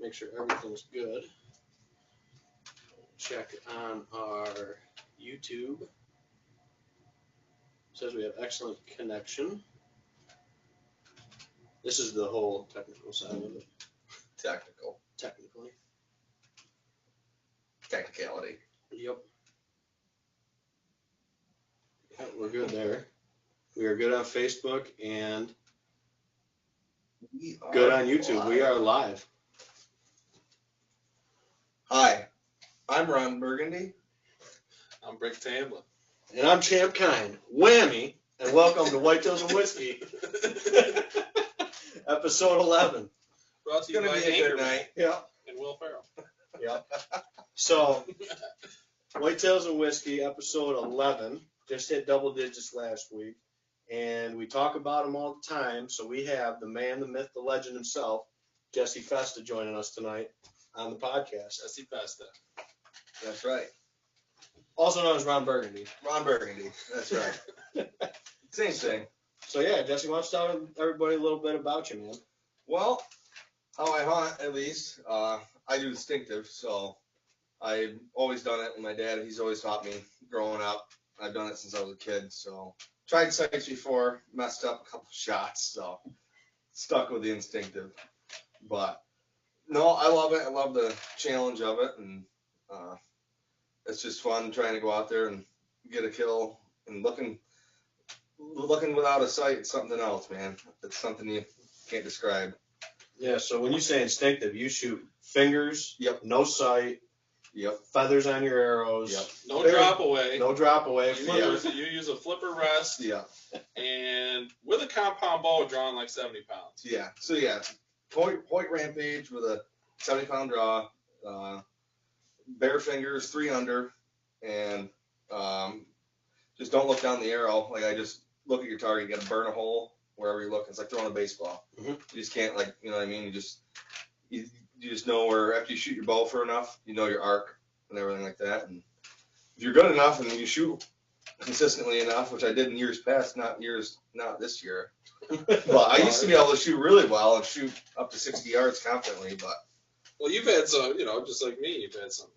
make sure everything's good. Check on our YouTube. Says we have excellent connection. This is the whole technical side of it. Technicality. Yep. Yeah, we're good there. We are good on Facebook and good on YouTube. We are live. Hi, I'm Ron Burgundy. I'm Brick Tamblin. And I'm Champ Kine. Whammy. And welcome to Whitetails and Whiskey. Episode 11. Brought to you by Anchorman Yeah. and Will Ferrell. Yeah. So, Whitetails and Whiskey, episode 11. Just hit double digits last week. And we talk about him all the time. So we have the man, the myth, the legend himself, Jesse Festa, joining us tonight on the podcast. Jesse Festa. That's right. Also known as Ron Burgundy. Ron Burgundy. That's right. Same thing. So yeah, Jesse, why don't you tell everybody a little bit about you, man? Well, how I hunt, at least, I do instinctive, so I've always done it with my dad. He's always taught me growing up. I've done it since I was a kid, so tried sights before, messed up a couple shots, so stuck with the instinctive. But no, I love it. I love the challenge of it, and it's just fun trying to go out there and get a kill and looking without a sight. It's something else, man. It's something you can't describe. Yeah. So when you say instinctive, you shoot fingers. Yep. No sight. Yep. Feathers on your arrows. Yep. No drop away. No drop away. You use a flipper rest. Yeah. And with a compound bow drawn like 70 pounds. Yeah. So yeah, point rampage with a 70-pound draw, bare fingers, 3 under, and just don't look down the arrow. Like I just look at your target. You got to burn a hole wherever you look. It's like throwing a baseball. Mm-hmm. You just can't, like, you know what I mean. You just know where, after you shoot your bow for enough, you know your arc and everything like that. And if you're good enough and you shoot consistently enough, which I did in years past, not this year. But I used to be able to shoot really well and shoot up to 60 yards confidently. But well, you've had some, just like me, you've had some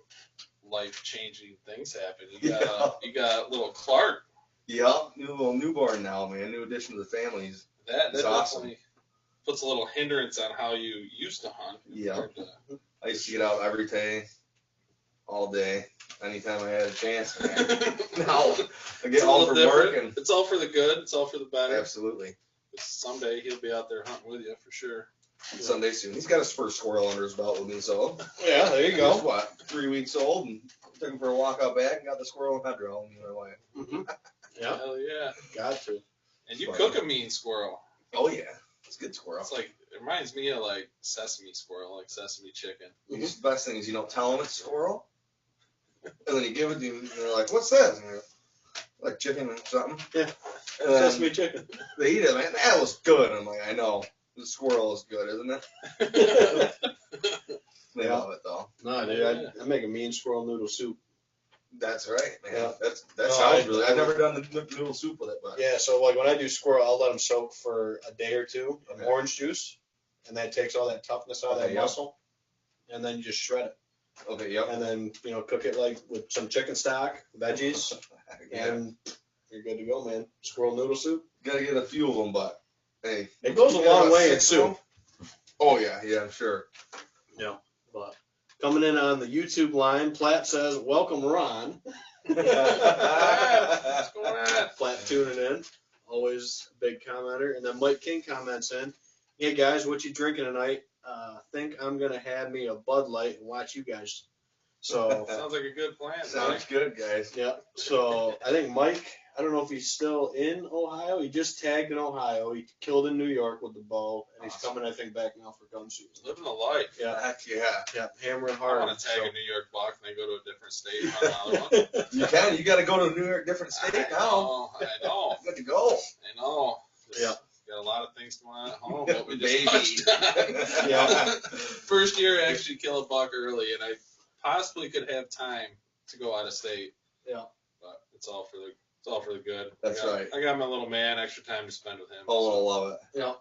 life-changing things happen. You got little Clark. Yeah, little newborn now, man. New addition to the family. That awesome. Definitely puts a little hindrance on how you used to hunt. Yeah. I used to get out every day, all day, anytime I had a chance. Now I get home from work and it's all for the good. It's all for the better. Absolutely. Someday he'll be out there hunting with you for sure. Someday soon. He's got a spur squirrel under his belt with me, so yeah, there you go. He's, what, 3 weeks old, and took him for a walk out back and got the squirrel in hedgerow. Mm-hmm. Yeah. Hell yeah. Got to. And you cook a mean squirrel. Oh yeah, it's good squirrel. It's like, it reminds me of like sesame squirrel, like sesame chicken. Mm-hmm. The best thing is you don't tell them it's squirrel, and then you give it to them, and they're like, "What's that?" And they're like chicken or something. Yeah. And Sesame chicken. They eat it, man. That was good. I'm like, I know. The squirrel is good, isn't it? They love it though. No, dude, I make a mean squirrel noodle soup. That's right, man. Yeah. That sounds really. I've never done the noodle soup with it, but yeah. So like when I do squirrel, I'll let them soak for a day or two in Okay. orange juice, and that takes all that toughness out of that muscle, and then you just shred it. Okay, yep. And then cook it like with some chicken stock, veggies, Yeah. and you're good to go, man. Squirrel noodle soup. Gotta get a few of them, but hey, It goes a long way in soup. Oh yeah, I'm sure. Yeah. But coming in on the YouTube line, Platt says, "Welcome, Ron." What's going on? Platt tuning in, always a big commenter. And then Mike King comments in, "Hey guys, what you drinking tonight? Think I'm gonna have me a Bud Light and watch you guys." So Sounds like a good plan. Sounds good, guys. yeah. So I think Mike, I don't know if he's still in Ohio. He just tagged in Ohio. He killed in New York with the bow, and he's coming, I think, back now for gun season. Living a life. Yeah. Heck yeah. Yeah. Hammering I hard. want to tag a New York buck and then go to a different state and hunt another one. You can. You got to go to a New York different state now. I know. Good to go. I know. Yeah. Got a lot of things going on at home, but we just Baby. touched on. Yeah. First year I actually killed a buck early, and I possibly could have time to go out of state. Yeah. But it's all for the good. That's right. I got my little man, extra time to spend with him. Oh, I love it. Yeah.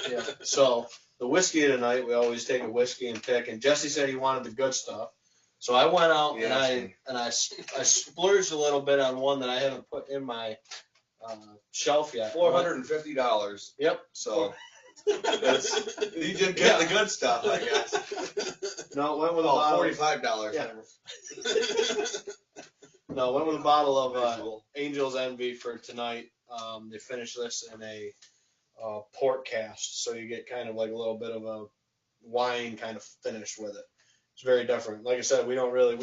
Yeah. So the whiskey tonight, we always take a whiskey and pick. And Jesse said he wanted the good stuff. So I went out and I splurged a little bit on one that I haven't put in my shelf yet. $450. Yep. So you did get the good stuff, I guess. No, it went with a bottle. $45. Yeah. No, went with a bottle of Angel's Envy for tonight. They finished this in a port cast, so you get kind of like a little bit of a wine kind of finish with it. It's very different. Like I said, we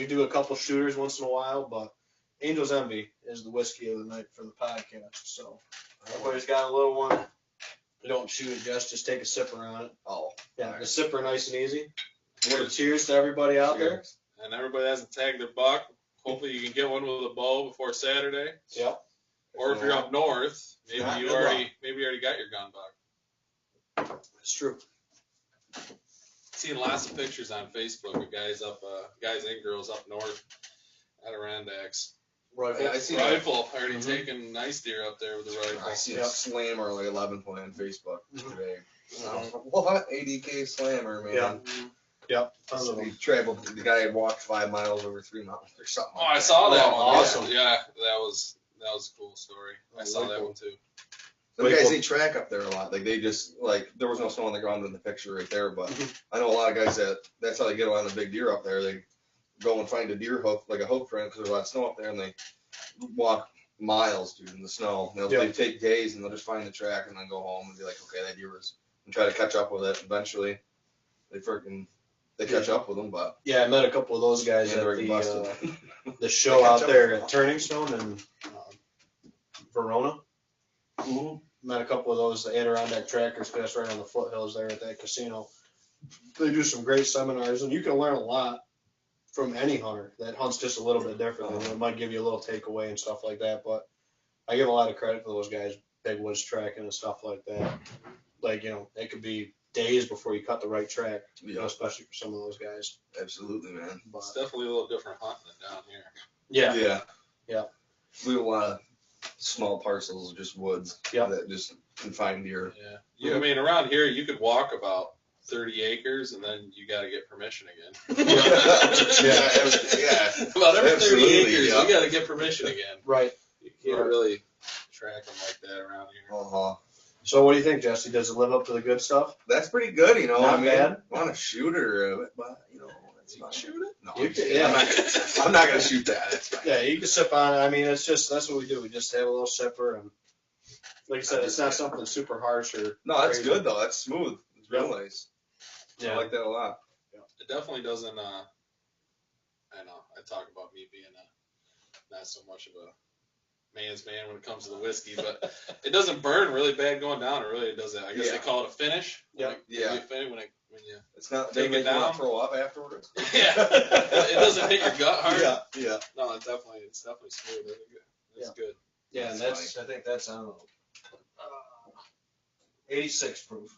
do a couple shooters once in a while, but Angel's Envy is the whiskey of the night for the podcast. So everybody's got a little one. You don't shoot it, just take a sipper on it. Oh, yeah, the sipper nice and easy. Cheers to everybody out there. And everybody hasn't tagged their buck. Hopefully you can get one with a bow before Saturday. Yep. Or if you're up north, maybe you already got your gun buck. It's true. Seen lots of pictures on Facebook of guys and girls up north, Adirondacks. Rifle already taking nice deer up there with the rifle. I see a slammer like 11 point on Facebook today. What ADK slammer, man? Yeah. Yep. He traveled. The guy had walked 5 miles over 3 mountains or something. Oh, I saw that one. Awesome. Yeah, that was a cool story. I saw that one too. The guys, they track up there a lot. Like, they just, like, there was no snow on the ground in the picture right there, but I know a lot of guys that's how they get on the big deer up there. They go and find a deer hoof, like a hoof print, because there's a lot of snow up there, and they walk miles, dude, in the snow. They take days, and they'll just find the track and then go home and be like, okay, that deer was, and try to catch up with it. Eventually, they catch up with them, but. Yeah, I met a couple of those guys at the show out there at Turning Stone in Verona. Mm-hmm. Met a couple of those Adirondack trackers because that's right on the foothills there at that casino. They do some great seminars, and you can learn a lot from any hunter that hunts just a little bit differently. It might give you a little takeaway and stuff like that, but I give a lot of credit for those guys, big woods tracking and stuff like that. Like, it could be days before you cut the right track, especially for some of those guys. Absolutely, man. But it's definitely a little different hunting than down here. Yeah. We have a lot of small parcels of just woods that just can find deer. Yeah. I mean, around here, you could walk about 30 acres, and then you got to get permission again. About every 30 acres, you got to get permission again. Right. You can't really track them like that around here. So what do you think, Jesse? Does it live up to the good stuff? That's pretty good, Not bad. I want to shoot her, but that's fine. Shoot it? No, I'm not gonna shoot that. That's fine. Yeah, you can sip on it. I mean, that's what we do. We just have a little sipper, and like I said, it's not something super harsh or. No, that's good though. That's smooth. It's real nice. Yeah. I like that a lot. It definitely doesn't. I know. I talk about me being not so much of a man's man when it comes to the whiskey, but it doesn't burn really bad going down. It really doesn't. I guess they call it a finish. Yeah. When you it's not take it down, throw up afterwards. Yeah. It doesn't hit your gut hard. Yeah. No, it's definitely smooth. It's good. Yeah, and I think that's 86 proof.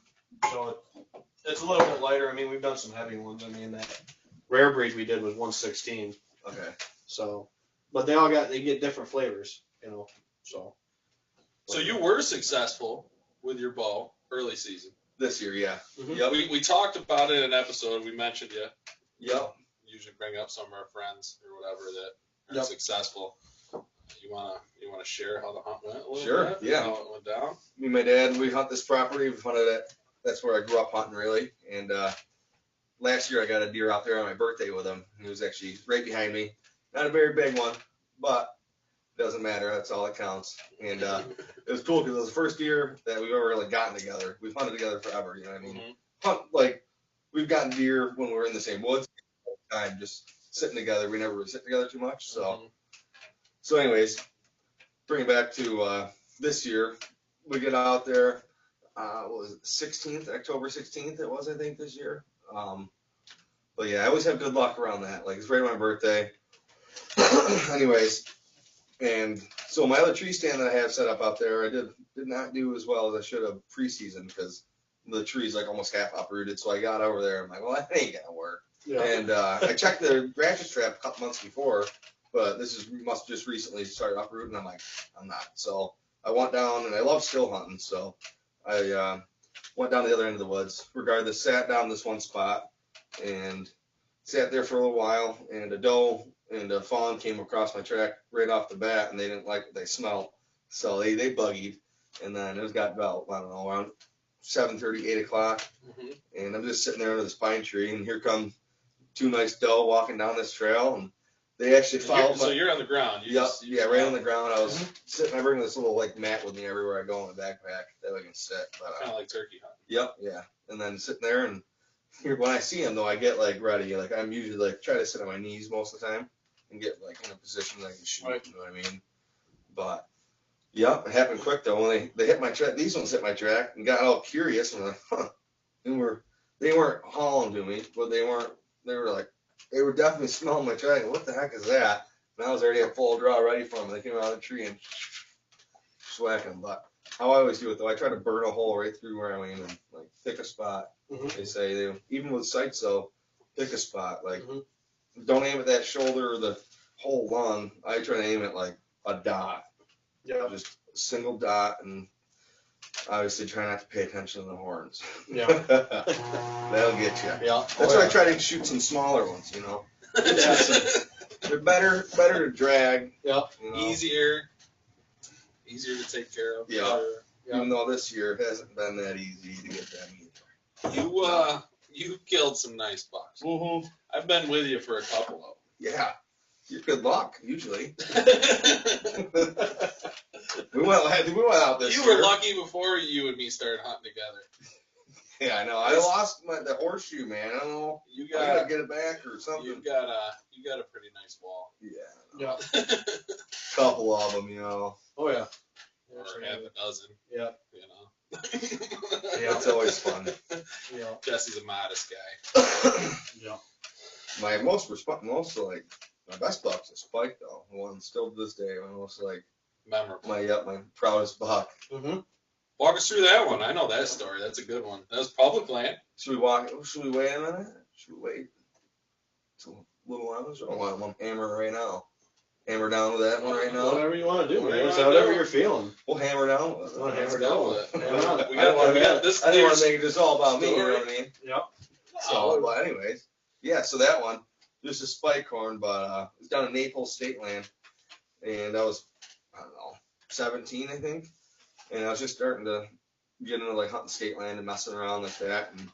So it's a little bit lighter. I mean, we've done some heavy ones. I mean, that rare breed we did was 116. Okay. So, but they get different flavors, so. So you were successful with your bow early season. This year, yeah. Mm-hmm. Yep. We talked about it in an episode. We mentioned you. Yep. Usually bring up some of our friends or whatever that are successful. You wanna share how the hunt went a little bit? Yeah. How it went down? Me and my dad, we hunt this property. We've hunted it. That's where I grew up hunting, really. And last year I got a deer out there on my birthday with him. He was actually right behind me. Not a very big one, but doesn't matter. That's all that counts. And it was cool because it was the first deer that we've ever really gotten together. We've hunted together forever, you know what I mean? Mm-hmm. We've gotten deer when we were in the same woods all the time, just sitting together. We never really sit together too much. So anyways, bring it back to this year. We get out there, what was it, 16th, October 16th it was, I think, this year. But yeah, I always have good luck around that. Like, it's right on my birthday. Anyways, and so my other tree stand that I have set up out there, I did not do as well as I should have preseason because the tree's like almost half uprooted. So I got over there. I'm like, well, that ain't gonna work. Yeah. And I checked the ratchet strap a couple months before, but must just recently started uprooting. I'm like, I'm not. So I went down, and I love still hunting. So I went down the other end of the woods. Regardless, sat down this one spot and sat there for a little while. And a doe and a fawn came across my track right off the bat, and they didn't like what they smelled, so they buggied. And then it got about, I don't know, around 7:30, 8 o'clock, and I'm just sitting there under this pine tree, and here come two nice doe walking down this trail, and they actually followed. So you're on the ground. Yeah, right on the ground. I was sitting. I bring this little like mat with me everywhere I go in the backpack that I can sit. Kind of like turkey hunting. Yep, yeah. And then sitting there, and here when I see them though, I get like ready. Like I'm usually like try to sit on my knees most of the time and get like in a position that I can shoot. Right. You know what I mean? But yeah, it happened quick though. When they hit my track, these ones hit my track and got all curious and like, huh. They weren't hauling to me, but they were definitely smelling my track. What the heck is that? And I was already at full draw ready for them. They came out of the tree and swack them. But how I always do it though, I try to burn a hole right through where I'm aiming. Like pick a spot. They say even with sights though, pick a spot. Like don't aim at that shoulder or the whole lung. I try to aim at like a dot. Yeah. Just a single dot, and obviously try not to pay attention to the horns. Yeah. That'll get you. Yeah. That's why I try to shoot some smaller ones, you know. They're better to drag. Yeah. You know? Easier to take care of. Yeah. Even though this year it hasn't been that easy to get them either. You killed some nice bucks. Mm-hmm. I've been with you for a couple of them. Yeah. You're good luck, usually. we went out this year. You were lucky before you and me started hunting together. Yeah, I know. I lost the horseshoe, man. I don't know. I gotta get it back or something. You got a pretty nice wall. Yeah. Couple of them, you know. Oh yeah. Or half a dozen. Yeah. You know. Yeah, it's always fun. Yeah. Jesse's a modest guy. Yeah. My my best buck's a spike though. The one still to this day, almost like memorable. My proudest buck. Mm-hmm. Walk us through that one. I know that story. That's a good one. That was public land. Should we wait a minute? Should we wait till a little while? Or I'm hammer right now. Hammer down with that one right now. Whatever you want to do, man. It's whatever you're feeling. We'll hammer down. Hammer down with it. We got this. I didn't want to make it just all about me. You know what I mean? Yep. So, well, anyways, yeah. So that one. Just a spike horn, but it's down in Naples State Land, and I was, 17, I think, and I was just starting to get into like hunting state land and messing around like that, and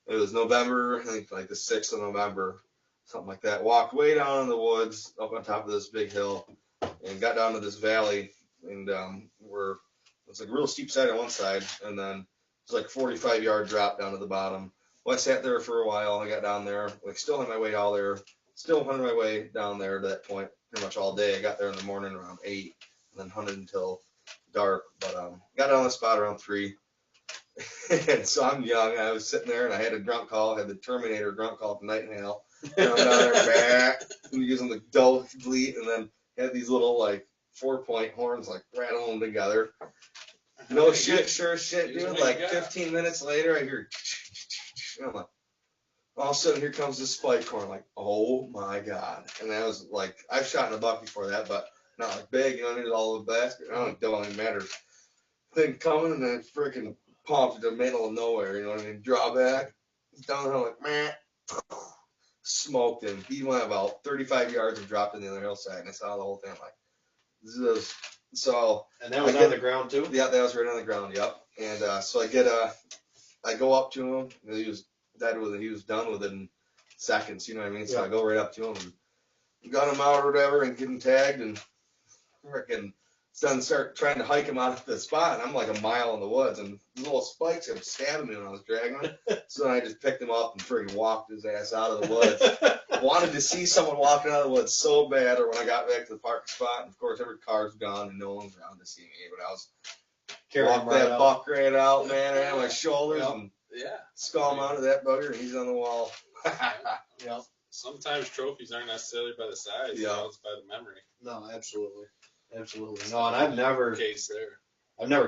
it was November, I think like the 6th of November, something like that. Walked way down in the woods, up on top of this big hill, and got down to this valley, and it's like a real steep side on one side, and then it's like 45-yard drop down to the bottom. Well, I sat there for a while. I got down there, like still on my way all there. Still hunted my way down there to that point pretty much all day. I got there in the morning around 8 and then hunted until dark. But got down the spot around 3. And so I'm young. I was sitting there and I had a grunt call. I had the Terminator grunt call from Nightingale. And I'm down there using the dull bleat, and then had these little like 4-point horns like rattling together. No shit, sure shit, dude. Like 15 minutes later, I hear. And I'm like, all of a sudden, here comes this spike horn. Like, oh my god! And that was like, I've shot in a buck before that, but not like big. You know, I needed all the basket. It don't even matter. Thing coming, and then freaking pumped to the middle of nowhere. You know what I mean? Draw back, downhill, like meh. Smoked him. He went about 35 yards and dropped in the other hillside, and I saw the whole thing. I'm like, this is so. And that was on the ground too. Yeah, that was right on the ground. Yep. And so I go up to him. He was dead with it. He was done within seconds. You know what I mean? So I go right up to him and got him out or whatever, and get him tagged, and freaking start trying to hike him out of the spot. And I'm like a mile in the woods, and the little spikes kept stabbing me when I was dragging him. So then I just picked him up and freaking walked his ass out of the woods. Wanted to see someone walking out of the woods so bad. Or when I got back to the parking spot, and of course every car's gone and no one's around to see me. But I was walked that buck right out, man, right on my shoulders, and skull mounted that bugger, and he's on the wall. Yeah. Sometimes trophies aren't necessarily by the size. You know, it's by the memory. No, absolutely. Absolutely. No, and I've never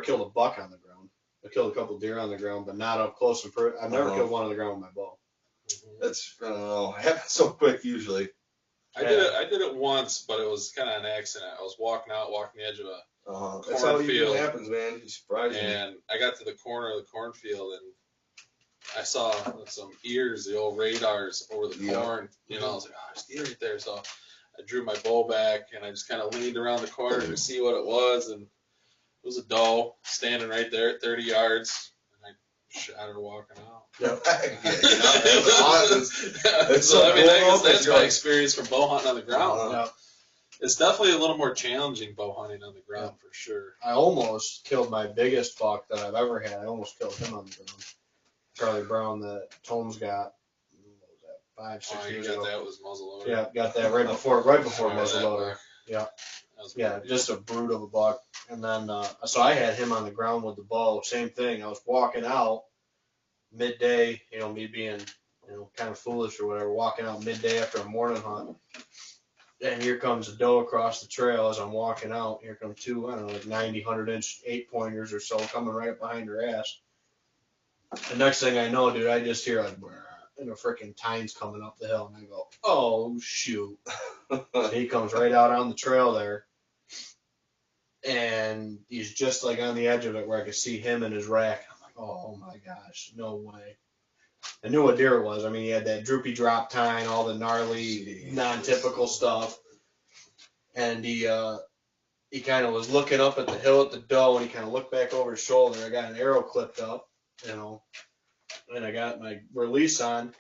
killed a buck on the ground. I killed a couple deer on the ground, but not up close and I've never killed one on the ground with my bow. That's, I don't know, it happens so quick usually. I did it once, but it was kind of an accident. I was walking the edge of a that's how it usually happens, man. You surprise me. And I got to the corner of the cornfield, and I saw some ears, the old radars over the Yeah. corn. You know, I was like, oh, there's deer right there. So I drew my bow back and I just kind of leaned around the corner to see what it was, and it was a doe standing right there at 30 yards, and I shot her walking out. Yep. It's So I mean, I guess cool, that's you're my like- experience from bow hunting on the ground. Yep. It's definitely a little more challenging bow hunting on the ground for sure. I almost killed my biggest buck that I've ever had. I almost killed him on the ground. Charlie Brown that Tomes got. What was that? 5, 6 Oh, you years got ago. that with muzzleloader. Yeah, got that right before Remember that muzzleloader. buck. Yeah. That was Yeah, pretty just a brute of a buck. And then, so I had him on the ground with the bow. Same thing. I was walking out midday, you know, me being, you know, kind of foolish or whatever, walking out midday after a morning hunt. And here comes a doe across the trail as I'm walking out. Here come two, I don't know, like 90, 100-inch 8-pointers or so coming right up behind her ass. The next thing I know, dude, I just hear like, "Brr," and a freaking tine's coming up the hill. And I go, oh, shoot. And he comes right out on the trail there. And he's just like on the edge of it where I could see him and his rack. I'm like, oh my gosh, no way. I knew what deer it was. I mean, he had that droopy drop tine, all the gnarly, non-typical stuff. And he kind of was looking up at the hill at the doe, and he kind of looked back over his shoulder. I got an arrow clipped up, you know, and I got my release on.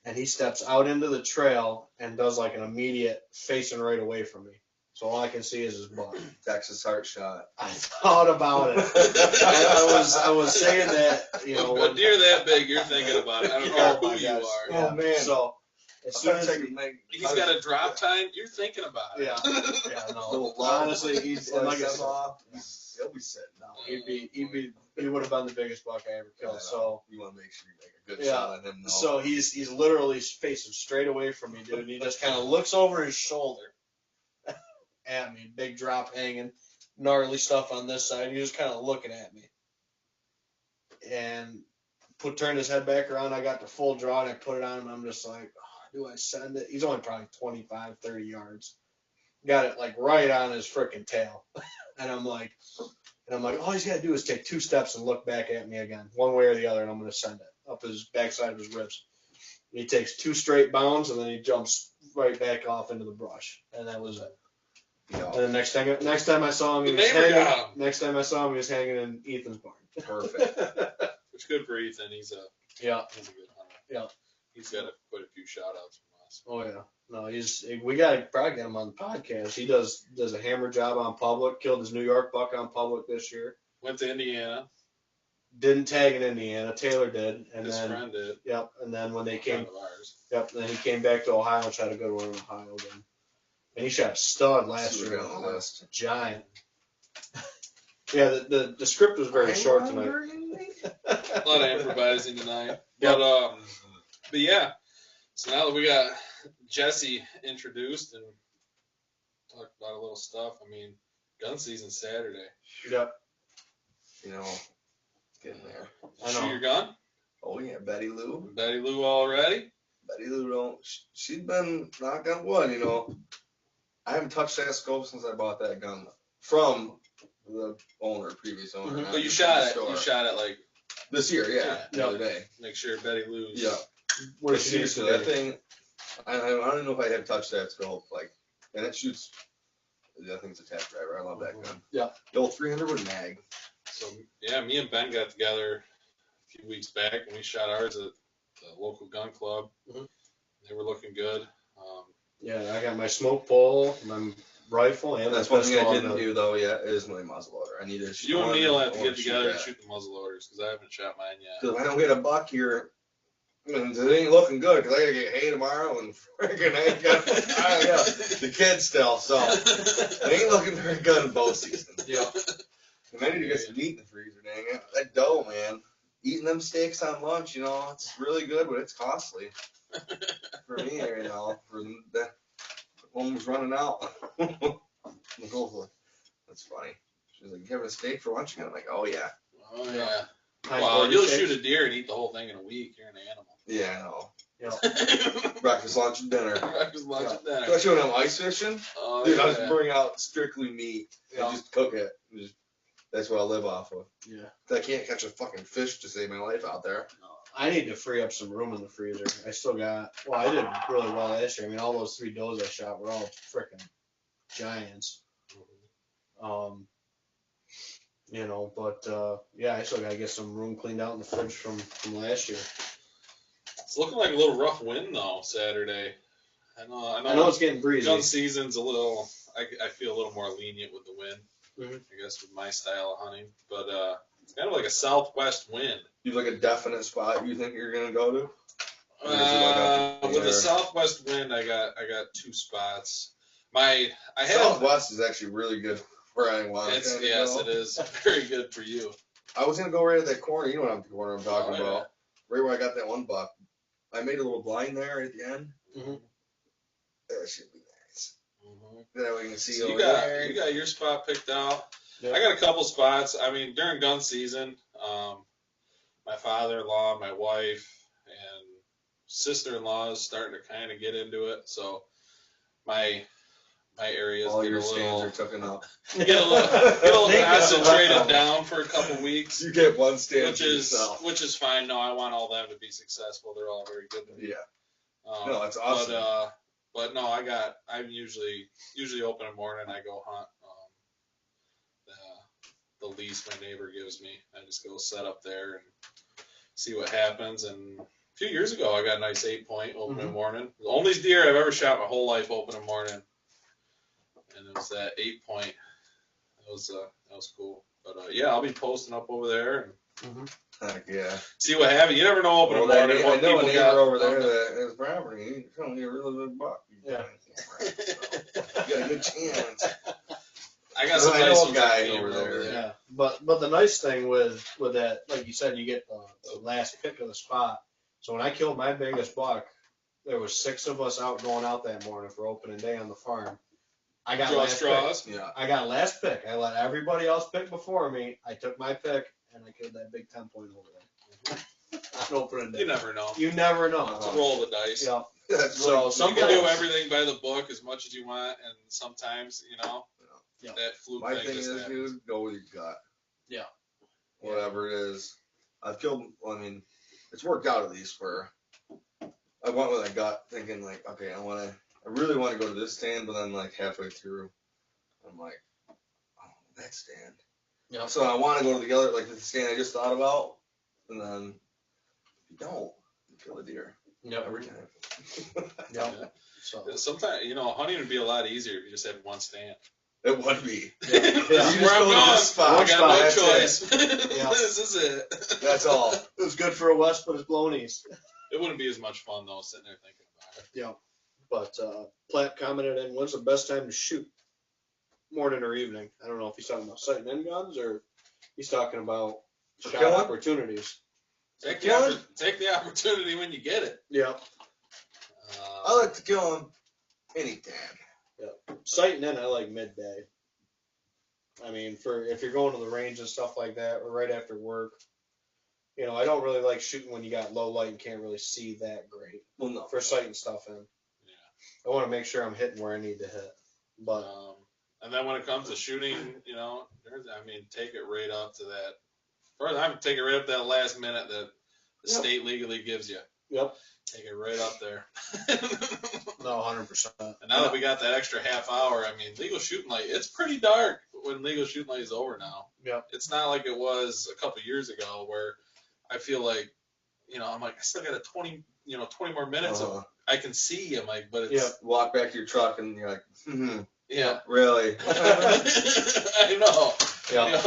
And he steps out into the trail and does like an immediate facing right away from me. So all I can see is his butt. Texas heart shot. I thought about it. I was saying that, you know. A deer that big, you're thinking about it. I don't care Oh who my you gosh. are. Yeah. Oh, man. So as soon as He's got a drop time, you're thinking about it. yeah, no. Little love. Honestly, he's and like I said, He'll be sitting down. he would have been the biggest buck I ever killed. So you want to make sure you make a good Yeah. shot on him. Though. so he's literally facing straight away from me, dude. And he just kind of looks over his shoulder at me, big drop hanging, gnarly stuff on this side. He's just kind of looking at me, and turned his head back around. I got the full draw and I put it on him. I'm just like, oh, do I send it? He's only probably 25, 30 yards. Got it like right on his freaking tail, and I'm like, all he's got to do is take 2 steps and look back at me again, one way or the other, and I'm going to send it up his backside of his ribs. And he takes 2 straight bounds, and then he jumps right back off into the brush, and that was it. Yeah. And the next time I saw him, he The was neighbor got hanging. him. Next time I saw him, he was hanging in Ethan's barn. Perfect. It's good for Ethan. He's a Yeah. good hunter. Yeah. He's got quite a few shout outs from us. Oh yeah. No, we gotta probably get him on the podcast. He does a hammer job on public. Killed his New York buck on public this year. Went to Indiana. Didn't tag in Indiana. Taylor did, and His then friend did. yep. And then when they Friend came, of ours. yep. Then he came back to Ohio and tried a good one in Ohio again. And he shot a stud last See what year. we got on the list. Giant. Yeah, the script was very short tonight. A lot of improvising tonight. But yeah. So now that we got Jesse introduced and talked about a little stuff, I mean, gun season Saturday. Yep. You know, getting there. I Shoot know. your gun? Oh yeah, Betty Lou. Betty Lou already? Betty Lou don't. She's been knock on wood. You know, I haven't touched that scope since I bought that gun from the owner, previous owner. Mhm. not But you just shot the it. store. You shot it like This year, yeah, Yeah. the other day. make sure Betty Lou's. Yeah. Where But she needs seriously, to that be. thing, I don't know if I have touched that scope, like, and it shoots, I think it's a tap driver, I love that gun. Yeah. The old 300 with mag. So yeah, me and Ben got together a few weeks back and we shot ours at the local gun club. Mhm. They were looking good. Yeah, I got my smoke pole, my rifle, and That's my one thing pistol I on didn't the- do though yet, is my muzzleloader. I need to shoot You and one, me will have I to wanna get together and that. shoot the muzzleloaders because I haven't shot mine yet. Cause if I don't get a buck here, and it ain't looking good, cause I gotta get hay tomorrow and friggin' I ain't got the kids still, so it ain't looking very good in bow season. Yeah. And I need to get some meat in the freezer, dang it. That dough, man. Eating them steaks on lunch, you know, it's really good, but it's costly. For me, you know, for that one was running out. Hopefully. That's funny. She was like, "You having a steak for lunch again?" I'm like, "Oh yeah." Oh yeah. High Well, quality you'll steaks. shoot a deer and eat the whole thing in a week. You're an animal. Yeah, I know. Yeah. Breakfast, lunch, and dinner. Breakfast, lunch, and dinner. Especially when I'm ice fishing. Oh, Dude, I yeah. just bring out strictly meat Yeah. and just cook it. That's what I live off of. Yeah. I can't catch a fucking fish to save my life out there. No, I need to free up some room in the freezer. I still got. Well, I did really well last year. I mean, all those 3 does I shot were all freaking giants. You know, but yeah, I still gotta get some room cleaned out in the fridge from last year. It's looking like a little rough wind though Saturday. I know it's getting breezy. Gun season's a little. I feel a little more lenient with the wind. Mm-hmm. I guess with my style of hunting, but it's kind of like a southwest wind. You have like a definite spot you think you're gonna go to? With the southwest wind, I got 2 spots. Southwest is actually really good where I want to go. Yes, it is very good for you. I was gonna go right at that corner. You know what corner I'm talking yeah. about? Right where I got that one buck. I made a little blind there at the end. Mm-hmm. That should be nice. Mm-hmm. Then we can see So over there. You got your spot picked out. Yep. I got a couple spots. I mean, during gun season, my father-in-law, my wife, and sister-in-law is starting to kind of get into it. So my areas all get your a stands little are taken up. get a little concentrated down for a couple weeks. You get one stand which is fine. No, I want all them to be successful. They're all very good to me. Yeah. No, that's awesome. But no, I'm usually open in the morning. I go hunt the lease my neighbor gives me. I just go set up there and see what happens. And a few years ago, I got a nice 8-point open in the morning. The only deer I've ever shot my whole life open in the morning, and it was that 8-point. That was cool. But yeah, I'll be posting up over there and Heck yeah. see what happens. You never know open in the morning. I know a neighbor over there that has property. He's telling you a really big buck. Yeah. You got a good chance. I got some nice guy over there. Yeah, but the nice thing with that, like you said, you get the last pick of the spot. So when I killed my biggest buck, there was 6 of us out going out that morning for opening day on the farm. I got last pick. Yeah. I got last pick. I let everybody else pick before me. I took my pick and I killed that big 10-point over there. On opening day. You never know. You never know. It's a roll of the dice. Yeah. So you can do everything by the book as much as you want, and sometimes, that fluke my thing thing just is, happens. dude, go with your gut. Yeah. Whatever it is. I've killed, it's worked out at least where I went with a gut thinking like, okay, I really want to go to this stand, but then like halfway through, I'm like, oh, that stand. Yeah. So I want to go to the other, like the stand I just thought about, and then if you don't, you kill a deer. Yep. Every time. Yeah. So Sometimes, hunting would be a lot easier if you just had one stand. It would be. Yeah. This is You where I'm just go to going. this spot. I got no That's choice. Yeah. This is it. That's all. it was good for a West, but it's blown east. It wouldn't be as much fun, though, sitting there thinking about it. Yeah. But Platt commented in, when's the best time to shoot? Morning or evening? I don't know if he's talking about sighting end guns or he's talking about shot killing? opportunities. Take the opportunity when you get it. Yeah. I like to kill them anytime. Yeah. Sighting in, I like midday. I mean, if you're going to the range and stuff like that, or right after work, I don't really like shooting when you got low light and can't really see that great. Well, no. For sighting stuff in. Yeah. I want to make sure I'm hitting where I need to hit. But and then when it comes to shooting, take it right up to that. First, I would take it right up to that last minute that the state legally gives you. Yep. Take it right up there. No, 100%. And now that we got that extra half hour, legal shooting light, it's pretty dark when legal shooting light is over now. Yeah. It's not like it was a couple years ago where I feel like, I'm like, I still got 20 more minutes of I can see. I'm like, but it's walk back to your truck and you're like, yeah, really? I know. Yeah.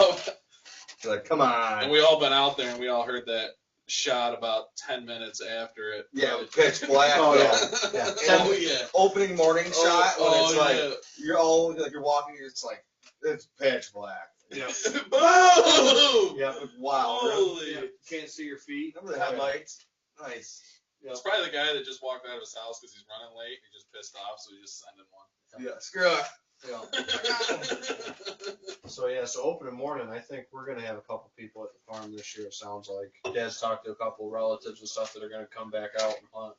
You're like, come on. And we all been out there and we all heard that shot about 10 minutes after it. Yeah, pitch black. Oh yeah. Oh yeah. Opening morning shot when it's like yeah. you're all like you're walking, it's like it's pitch black. Yeah. Boom! Yeah. Wow. Holy. Yeah. Can't see your feet. Remember the headlights? Nice. Yeah. It's probably the guy that just walked out of his house because he's running late. He just pissed off, so he just sending one. Yeah. Screw it. Yeah. So opening morning, I think we're gonna have a couple people at the farm this year. It sounds like Dad's talked to a couple of relatives and stuff that are gonna come back out and hunt.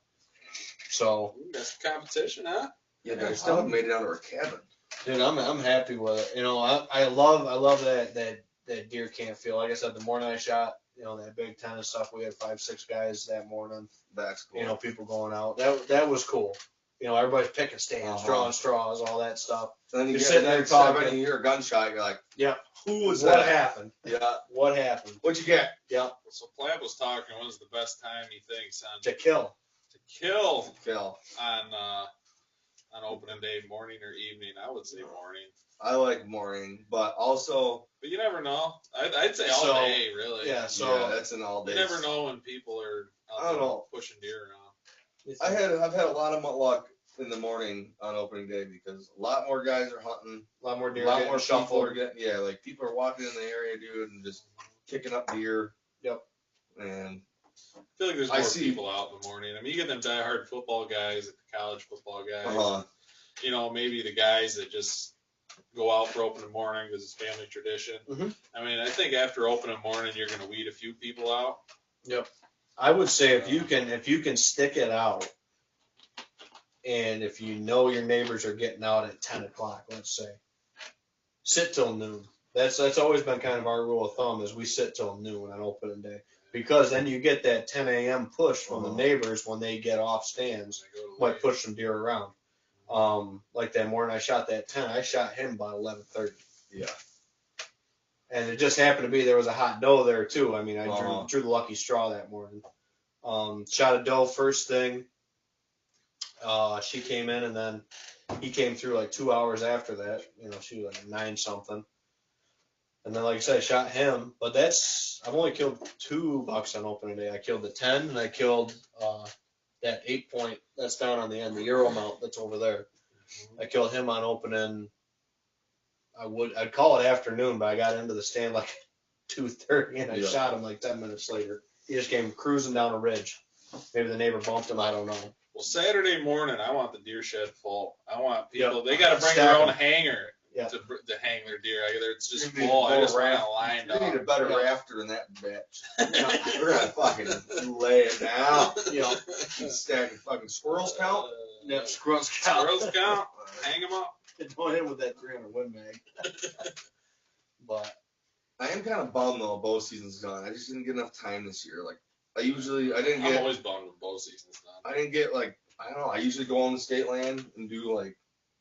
So That's some competition, huh? Yeah, but I still haven't made it out of our cabin. dude, I'm happy with it. I love that deer can't feel. Like I said, the morning I shot, that Big Ten and stuff. We had 5-6 guys that morning. That's cool. People going out. That was cool. Everybody's picking stands, drawing straws, all that stuff. And then you You're get sitting there talking. and you hear a gunshot. You're like, Yeah. who was What that? happened? Yeah. What happened? What'd you get? Yeah. So Platt was talking. When's the best time he thinks To kill. Kill. On opening day, morning or evening? I would say morning. I like morning, but also. But you never know. I'd say all day, really. Yeah. So that's an all day. You never know when people are I don't know. pushing deer around. I've had a lot of luck in the morning on opening day because a lot more guys are hunting. A lot more deer. A lot getting more shuffled. people are getting. Yeah, like people are walking in the area, dude, and just kicking up deer. Yep. And I feel like there's more people out in the morning. I mean, you get them diehard football guys, like the college football guys. Maybe the guys that just go out for opening morning because it's family tradition. Mm-hmm. I mean, I think after opening morning, you're going to weed a few people out. Yep. I would say if you can stick it out, and if your neighbors are getting out at 10 o'clock, let's say, sit till noon. That's always been kind of our rule of thumb is we sit till noon on opening day. Because then you get that 10 a.m. push from the neighbors when they get off stands, might push some deer around. Like that morning I shot that 10, I shot him by 11:30. Yeah. And it just happened to be there was a hot doe there too. I mean, I drew the lucky straw that morning. Shot a doe first thing. She came in and then he came through like 2 hours after that. She was like 9 something. And then, like I said, I shot him, but I've only killed 2 bucks on opening day. I killed the 10, and I killed that 8-point that's down on the end, the Euro mount that's over there. I killed him on opening. I'd call it afternoon, but I got into the stand like 2:30, and I shot him like 10 minutes later. He just came cruising down a ridge. Maybe the neighbor bumped him. I don't know. Well, Saturday morning, I want the deer shed full. I want people. They got to bring their own hanger. Yeah. To hang their deer. It's just full. I just want to line up. We need a better rafter than that bitch. We're gonna fucking lay it down. Stacking fucking squirrels count. Yep, squirrels count. Squirrels count. Hang them up. Don't hit with that 300 Win Mag. But I am kind of bummed though. Bow season's gone. I just didn't get enough time this year. Like I didn't get. I'm always bummed when bow season's done. I didn't get I don't know. I usually go on the state land and do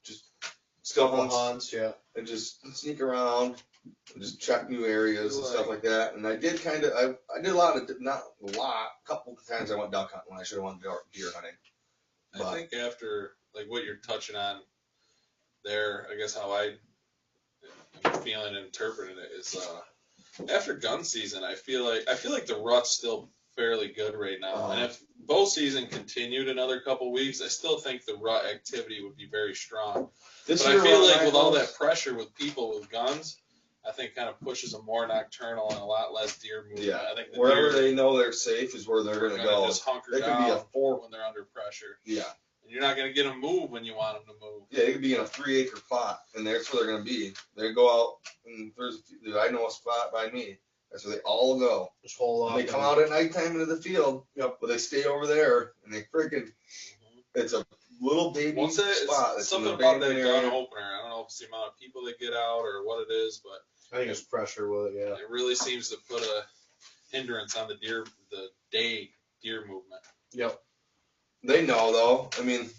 just stuff on hunts, and just sneak around and just check new areas and stuff like that. And I did I did a lot of, not a lot, a couple of times I went duck hunting when I should have went deer hunting. I think after, what you're touching on there, I guess how I'm feeling and interpreting it is, after gun season, I feel like the rut's still fairly good right now. And if bow season continued another couple weeks, I still think the rut activity would be very strong. But I feel like with all that pressure with people with guns, I think kind of pushes them more nocturnal and a lot less deer movement. Yeah. I think wherever they know they're safe is where they're going to go. Just hunker They down could be a 4 when they're under pressure. Yeah. And you're not going to get them move when you want them to move. Yeah, they could be in a 3-acre plot, and that's where they're going to be. They go out, and I know a spot by me. That's where they all go. Just hold on. They come out at nighttime into the field, but they stay over there, and they freaking. It's a little baby spot. It's something about that gun opener. I don't know if it's the amount of people that get out or what it is, but I think it's pressure with it. Yeah. It really seems to put a hindrance on the day deer movement. Yep. They know though. I mean,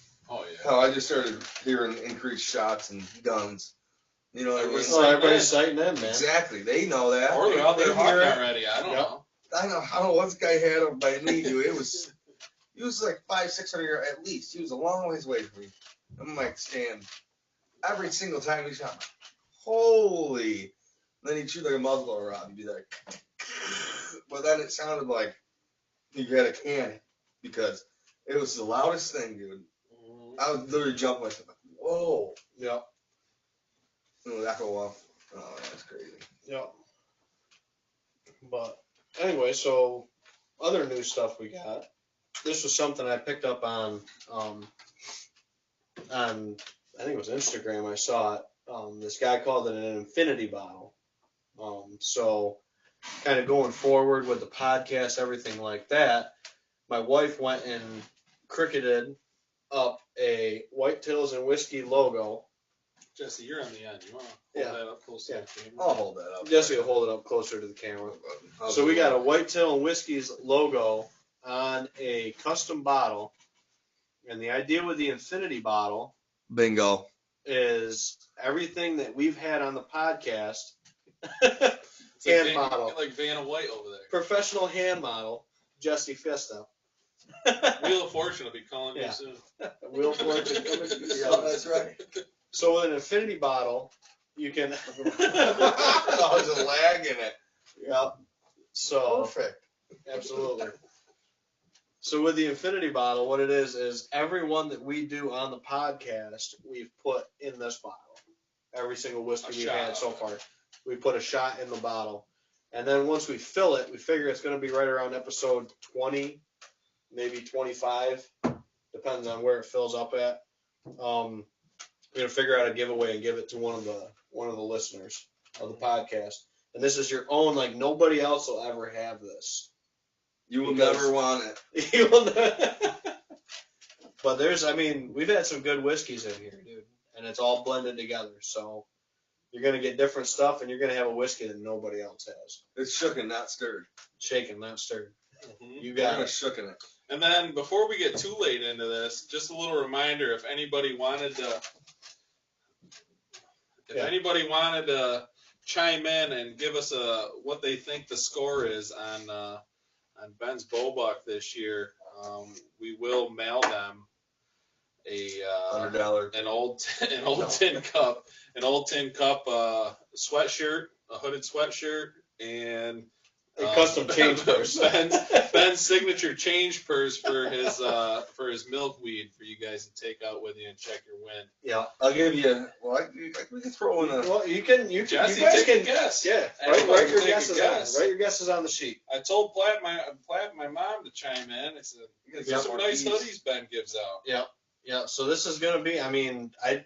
how I just started hearing increased shots and guns. You know what I mean? Everybody's sighting in, man. Exactly. They know that. Or they're out there hunting already. I don't know. I don't know what this guy had over by me, dude. He was like 500-600 yards at least. He was a long ways away from me. I'm like, stand. Every single time he shot, holy. And then he'd shoot like a muzzle around. He'd be like, but then it sounded like he had a cannon because it was the loudest thing, dude. I was literally jumping myself like, whoa. Yep. Echo off. Oh, that's crazy. Yep. But anyway, so other new stuff we got. This was something I picked up on I think it was Instagram. I saw it. This guy called it an infinity bottle. So kind of going forward with the podcast, everything like that, my wife went and cricketed up a Whitetails and Whiskey logo, Jesse, you're on the end. You want to Yeah. hold that up close to the camera? I'll hold that up. Jesse will hold it up closer to the camera. So we got a Whitetail and Whiskey's logo on a custom bottle. And the idea with the infinity bottle bingo is everything that we've had on the podcast. It's hand like model. Like Vanna White over there. Professional hand model, Jesse Fista. Wheel of Fortune will be calling Yeah. you soon. Wheel of Fortune coming. Yeah, that's right. So with an infinity bottle, you can. Oh, there's a lag in it. Yeah. So Perfect. absolutely. So with the infinity bottle, what it is every one that we do on the podcast, we've put in this bottle. Every single whiskey we've had so far, we put a shot in the bottle. And then once we fill it, we figure it's going to be right around episode 20, maybe 25, depends on where it fills up at. We're going to figure out a giveaway and give it to one of the listeners of the podcast. And this is your own, like nobody else will ever have this. You will never want it. You will But we've had some good whiskeys in here, dude. And it's all blended together. So you're going to get different stuff, and you're going to have a whiskey that nobody else has. It's shooken, not stirred. Shaken, not stirred. Mm-hmm. You got it. Shooken it. And then before we get too late into this, just a little reminder: if anybody wanted to, chime in and give us what they think the score is on Ben's Bowbuck this year, we will mail them $100. an old tin cup sweatshirt, a hooded sweatshirt, and A custom change purse. Ben's signature change purse for his milkweed for you guys to take out with you and check your wind. Yeah. I'll give you. Well, we can throw in a. Well, you can. Jesse, you guys take can a guess. Yeah. Everybody Write your take a guesses guess. on. Write your guesses on the sheet. I told Platt my mom to chime in. I said, "These are some nice hoodies Ben gives out." Yeah. Yeah. So this is gonna be.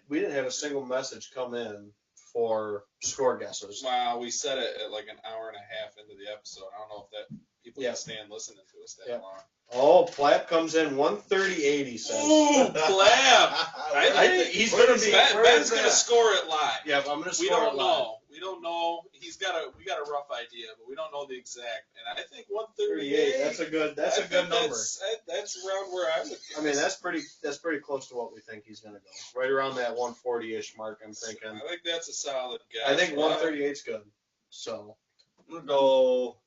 We didn't have a single message come in for score guesses. Wow, we said it at like an hour and a half into the episode. I don't know if that people can stand listening to us that long. Oh, Platt comes in 130.80. He says. Ooh, Platt! I think he's gonna be. Ben's gonna score it live. Yeah, I'm gonna score We don't it live. know. We don't know. We got a rough idea, but we don't know the exact. And I think 138. 138. That's a good number. That's around where I would guess. That's pretty close to what we think he's gonna go. Right around that 140-ish mark, I'm thinking. I think that's a solid guess. I think 138's good. So I'm gonna go.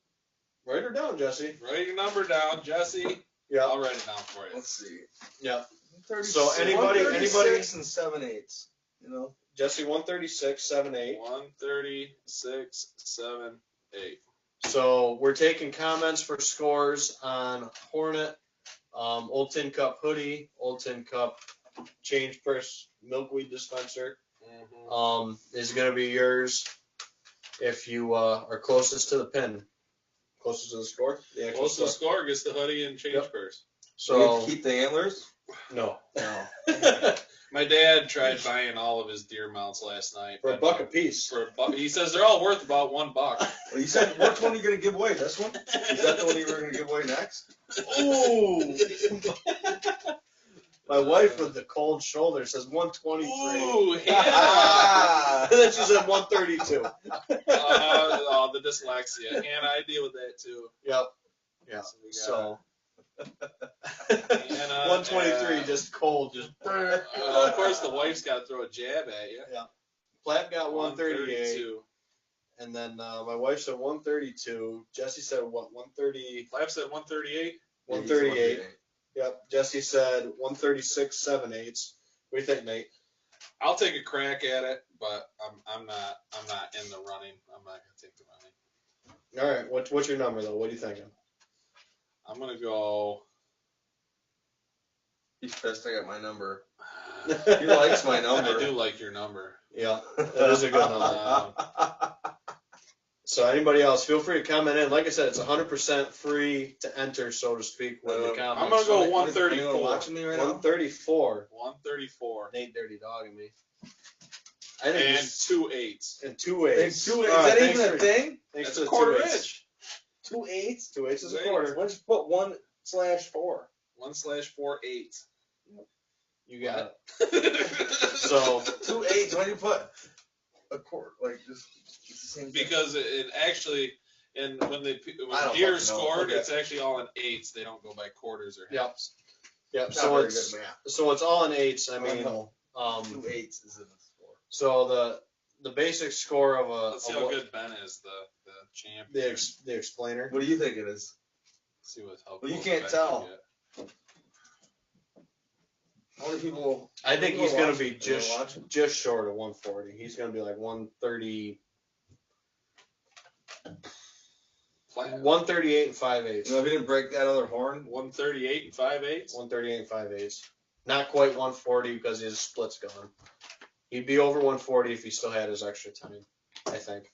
write her down, Jesse. Write your number down, Jesse. Yeah. I'll write it down for you. Let's see. Yeah. 36, So anybody 136 and 7/8. You know. Jesse 136, 7/8. 136, 7, 8. So we're taking comments for scores on Hornet, Ol Tin Cup Hoodie, Ol Tin Cup Change Purse, Milkweed Dispenser. Mm-hmm. Is going to be yours if you are closest to the pin. Closest to the score? The actual Close to the score. score gets the hoodie and change purse. So we have So, to keep the antlers. no. My dad tried buying all of his deer mounts last night. For $1 a piece. For $1. He says they're all worth about $1. Well, you said which one are you gonna give away? This one? Is that the one you were gonna give away next? Ooh. My wife with the cold shoulder says 123. Ooh, Hannah. And then she said 132. The dyslexia. Hannah, I deal with that too. Yep. Yeah. So Hannah 123, just cold, just. of course, the wife's got to throw a jab at you. Yeah. Platt got 138, 132. and then my wife said 132. Jesse said what? 130. Platt said 138. 138. Yep. Jesse said 136, 7/8. What do you think, Nate? I'll take a crack at it, but I'm not in the running. I'm not gonna take the running. All right. What's your number though? What are you thinking? I'm gonna go. He's pissed I got my number. He likes my number. I do like your number. Yeah, that is a good number. So anybody else, feel free to comment in. Like I said, it's 100% free to enter, so to speak, with the comments. I'm gonna go Anyone 134. watching me right now? 134. 134. Nate dirty dogging me. And 2 8s. And 2 8s. Is that even a thing? Thanks That's for a the quarter 2 8s. inch. 2 8s? 2 8s is a quarter. Why don't you put 1/4? 1/4 8. You got it. So 2 8s. Why do you put a quarter? Like just it's the same thing. Because it actually, and when I don't deer fucking know. scored, Okay. it's actually all in 8s. They don't go by quarters or Yep. halves. yeah, Not so very it's good math. so it's all in 8s. I mean, know. 2 um, 8s is in the score. so the basic score of Let's see how good Ben is, the champion. the explainer. What do you think it is? See how Well, you close can't Ben tell. can get. How many people? I think he's going to be watching? just short of 140. He's going to be like 130, Plant. 138 and 5/8. You know, if he didn't break that other horn, 138 and 5/8. 138 and 5/8. Not quite 140 because his split's gone. He'd be over 140 if he still had his extra time, I think.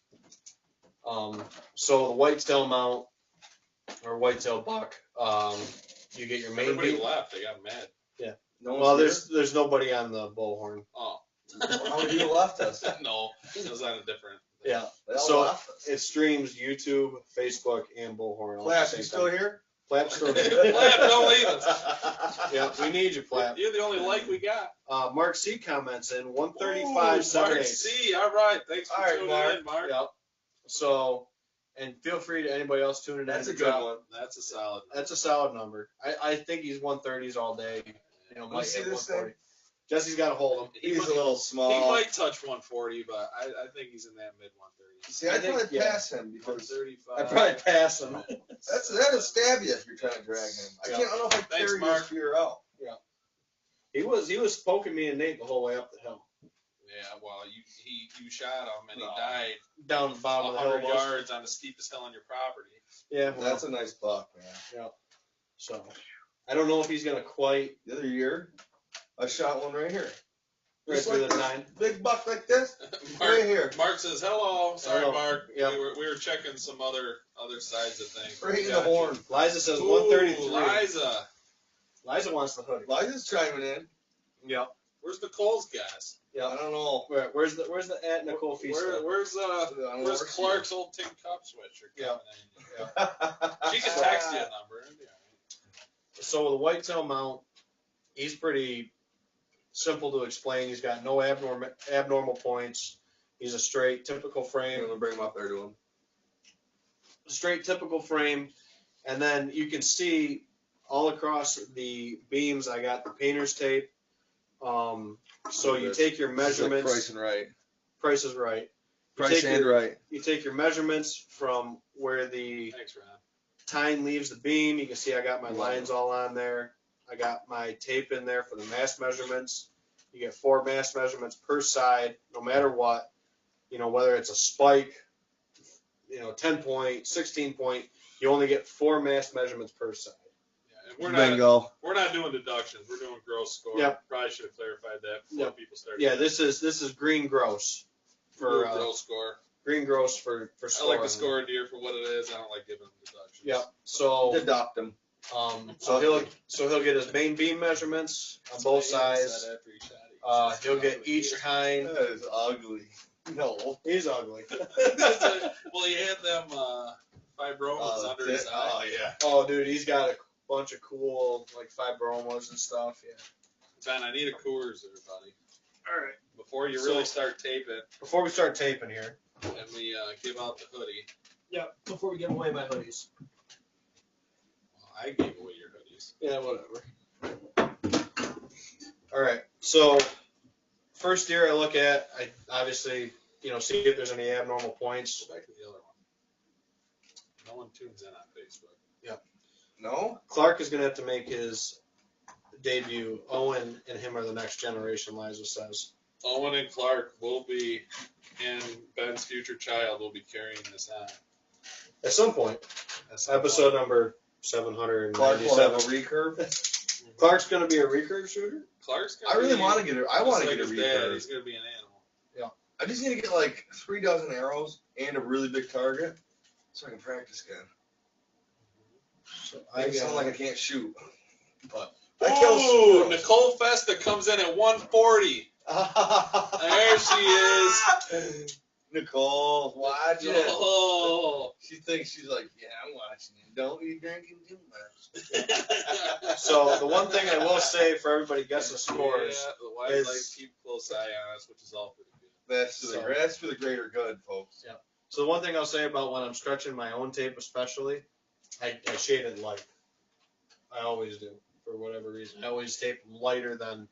So the whitetail mount or whitetail buck, you get your main Everybody beam. left. They got mad. no one's Well, here? there's nobody on the Bullhorn. Oh. How many people left us? No, it was on a different. Yeah. They all So left us. it streams YouTube, Facebook, and Bullhorn. all at Flash, the you same still time. here? Flap's still here. Flap, don't leave us. Yeah, we need you, Flap. You're the only like we got. Mark C comments in Ooh, 135, Mark 7/8. C. All right. Thanks for All right, tuning Mark. in, Mark. Yep. So, and feel free to anybody else tuning in. That's to a good drop- one. That's a solid. That's a solid number. I think he's 130s all day. You know, Let me might see hit this 140. Jesse's got to hold him. He He's might- a little He small. might touch 140, but I think he's in that mid 130s. See, I I'd think- probably yeah. pass him because 135. I'd probably pass him. that'll stab you if you're trying to drag him. I Yeah. don't know if I Thanks, carry Mark. your spear out. He was poking me and Nate the whole way up the hill, Yeah, well, you shot him and No. he died down the bottom of the hill. 100 most- yards on the steepest hill on your property. Yeah, well, That's a nice buck, man. so I don't know if he's gonna quite The other year, I shot one right here. right Just through like the this 9. big buck like this, Mark, right here. Mark says hello. Sorry, Hello. Mark. Yep. We were checking some other sides of things. Right in the Gotcha. horn. Liza says Ooh, 133. Liza. Liza wants the hoodie. Liza's chiming in. Yep. Where's the Coles guys? I don't know. Where's the at Nicole Feast? Where's Where's Clark's Old Tin Cup Switcher coming in? She can can text you a number. It'd be all right. So with a whitetail mount, he's pretty simple to explain. He's got no abnormal points. He's a straight typical I'm frame. gonna bring him up there to him. Straight typical frame, and then you can see all across the beams I got the painter's tape. So you take your measurements. Price and right. Price is right. You Price take and your- right. You take your measurements from where the Thanks, Ron. tine leaves the beam. You can see I got my lines all on there. I got my tape in there for the mast measurements. You get 4 mast measurements per side, no matter what. You know, whether it's a spike, 10 point, 16 point, you only get 4 mast measurements per side. Yeah, and Bingo. we're not doing deductions. We're doing gross score. Yep. Probably should have clarified that before Yep. people started. Yeah, this is green gross for gross score. green gross for I scoring. like to score a deer for what it is. I don't like giving them deductions. Yep. So Deduct him. so he'll get his main beam measurements on both sides. He'll get each tine. That is ugly. No. He's ugly. Well, he had them fibromas under his eye. Oh yeah. Oh, dude, he's got a bunch of cool like fibromas and stuff. Yeah. Ben, I need a Coors there, buddy. All right. Before you really start taping Before we start taping here. and we give out the hoodie. Yeah. Before we give away my hoodies. Well, I gave away your hoodies. Yeah, whatever. All right. So first deer I look at, I obviously see if there's any abnormal points. Go back to the other one. No one tunes in on Facebook. No. Clark is gonna have to make his debut. Owen and him are the next generation, Liza says. Owen and Clark will be, and Ben's future child will be carrying this on. At some point. That's how Episode Clark- number Clark will 797. have a recurve. Clark's gonna be a recurve shooter. Clark's I really want to get it. I just want to like get a his dad. recurve. He's gonna be an animal. I just need to get like 3 dozen arrows and a really big target so I can practice again. So I sound like I can't shoot, but I Ooh, kill squirrels. Nicole Festa comes in at 140. There she is. Nicole, watch it. Oh. She thinks she's like, yeah, I'm watching it. Don't be drinking too much. So the one thing I will say for everybody guessing scores, Yeah, the wives like to keep a close eye on us, which is all pretty good. That's for the greater good, folks. Yeah. So the one thing I'll say about when I'm stretching my own tape, especially, I shade it light. I always do for whatever reason. I always tape them lighter than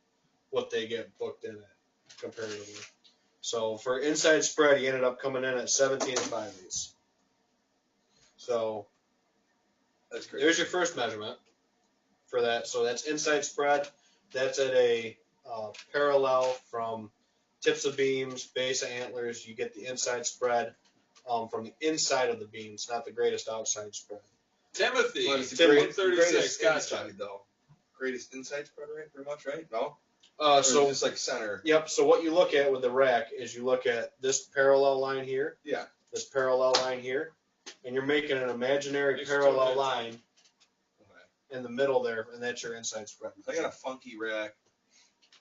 what they get booked in at comparatively. So for inside spread, he ended up coming in at 17 5/8. So That's great. there's your first measurement for that. So that's inside spread. That's at a parallel from tips of beams, base of antlers. You get the inside spread from the inside of the beams, not the greatest outside spread. Timothy, Well, it's the 136. greatest Gotcha. inside, though. Greatest inside spread, right? Pretty much, right? No? So just like center. Yep. So what you look at with the rack is you look at this parallel line here. Yeah. This parallel line here, and you're making an imaginary Next parallel to it. line Okay. in the middle there, and that's your inside spread. I got a funky rack.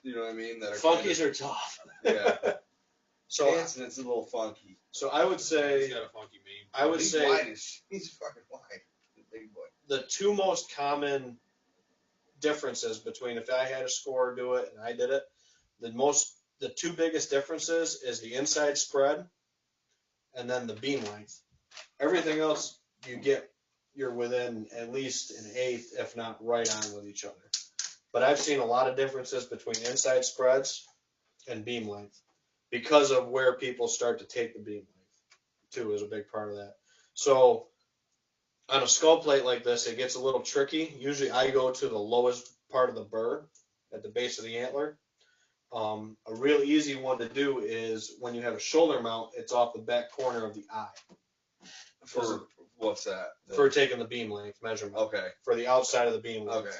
You know what I mean? That are Funkies are tough. Yeah. So Hanson, it's a little funky. So I would He's say got a funky meme. I would He's say wide. He's fucking wide. Big boy. the two most common differences between if I had a scorer do it and I did it, the two biggest differences is the inside spread and then the beam length. Everything else you're within at least an eighth, if not right on with each other. But I've seen a lot of differences between inside spreads and beam length because of where people start to take the beam length too is a big part of that. So on a skull plate like this, it gets a little tricky. Usually I go to the lowest part of the burr at the base of the antler. A real easy one to do is when you have a shoulder mount, it's off the back corner of the eye. For what's that? For taking the beam length measurement. Okay. For the outside of the beam length. Okay.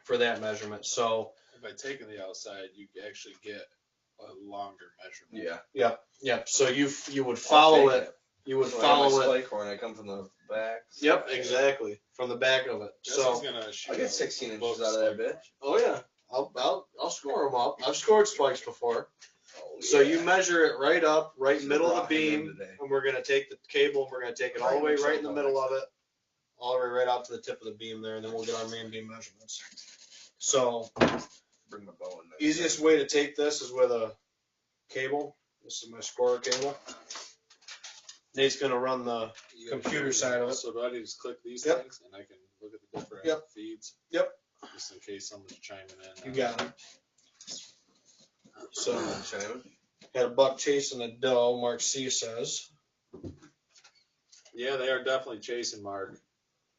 For that measurement. So By taking the outside, you actually get a longer measurement. Yeah. Yep. So you would follow it. You would follow it. Spike horn. I come from the back. Yep, exactly. From the back of it. Guess So he's gonna shoot I get a 16 inches book out of that spike. bitch. oh yeah, I'll score them up. I've scored spikes before. Oh, So yeah. you measure it right up, right Should've middle of the brought him in beam, today. and we're gonna take the cable and we're gonna take it all the way right in the middle of it, all the way right out to the tip of the beam there, and then we'll get our main beam measurements. So Bring my bow in there. easiest way to take this is with a cable. This is my scorer cable. Nate's gonna run the You got computer side of it. So do I just click these Yep. things and I can look at the different Yep. feeds? Yep. Just in case someone's chiming in. You got it. So Chiming. got a buck chasing a doe. Mark C says. Yeah, they are definitely chasing Mark.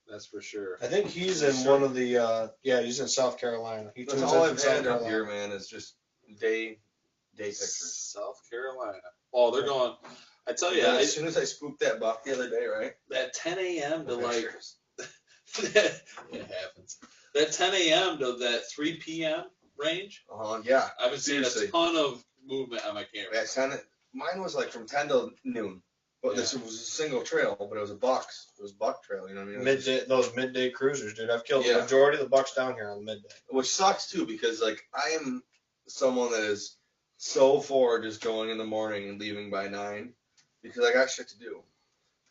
That's for sure. I think he's in one of the. He's in South Carolina. He That's tunes all in I've from South had up Carolina. here, man, is just day pictures. South Carolina. Oh, they're going. I tell you, As soon as I spooked that buck the other day, right? that 10 a.m. to The like pictures. it happens. That 10 a.m. to that 3 p.m. range. Yeah. I've been seeing Seriously. a ton of movement on my camera. Yeah, mine was like from 10 to noon. But this was a single trail, but it was a bucks. It was buck trail, you know what I mean? It was Midday, those midday cruisers, dude. I've killed the Yeah. majority of the bucks down here on midday. Which sucks too, because like I am someone that is so for just going in the morning and leaving by 9 because I got shit to do.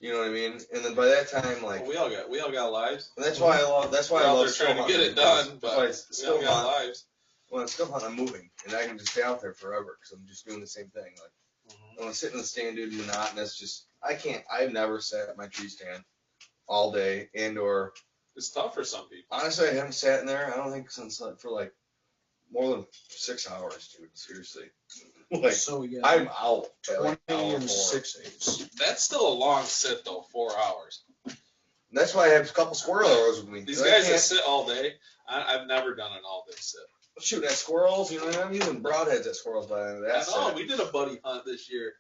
You know what I mean? And then by that time, like Well, we all got lives. that's why I love We're out there still trying to hunting, get it because done, that's why but it's we still all got hunt. lives. When I'm still hunting, I'm moving, and I can just stay out there forever because I'm just doing the same thing. Like when I sit in the stand, dude, monotonous. Just I can't. I've never sat at my tree stand all day and/or It's tough for some people. honestly, I haven't sat in there. I don't think since for like more than 6 hours, dude. Seriously, like So we got I'm out. At 20 like hour and 4. 6/8. That's still a long sit though, 4 hours. That's why I have a couple squirrel arrows with me. These 'cause I guys that can't sit all day, I've never done an all day sit. shoot at squirrels. You know what I mean? I'm using broadheads at squirrels by the end of that. I know, set. we did a buddy hunt this year.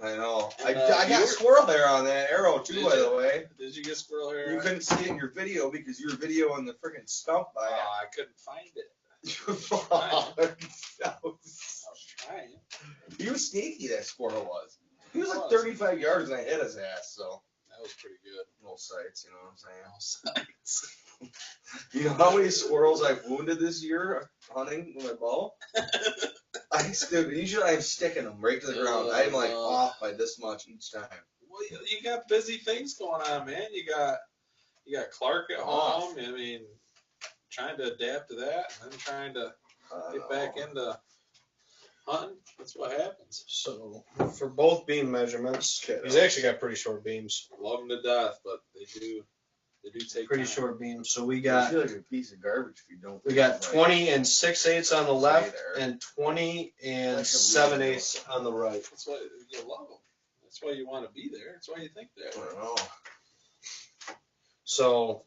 I know. I And, you got were- squirrel hair on that arrow too, Did by you? the way. Did you get squirrel hair? You couldn't see it in your video because you were videoing the freaking stump by I couldn't find it. it. I was trying. He was sneaky, that squirrel was. He was He like was. 35 yards and I hit his ass, so. That was pretty good. No sights, you know what I'm saying? All sides. You know how many squirrels I've wounded this year hunting with my bow? Usually I'm sticking them right to the ground. I'm like off by this much each time. Well, you got busy things going on, man. You got Clark at home. I mean, trying to adapt to that, and then trying to get back into hunting. That's what happens. So for both beam measurements, he's actually got pretty short beams. Love them to death, but they do take Pretty time. short beams. So we I got feel like a piece of garbage if you don't. we got 20 and 6/8 on the left and 20 and 7/8 on the right. That's why you love them. That's why you want to be there. That's why you think that. I don't know. So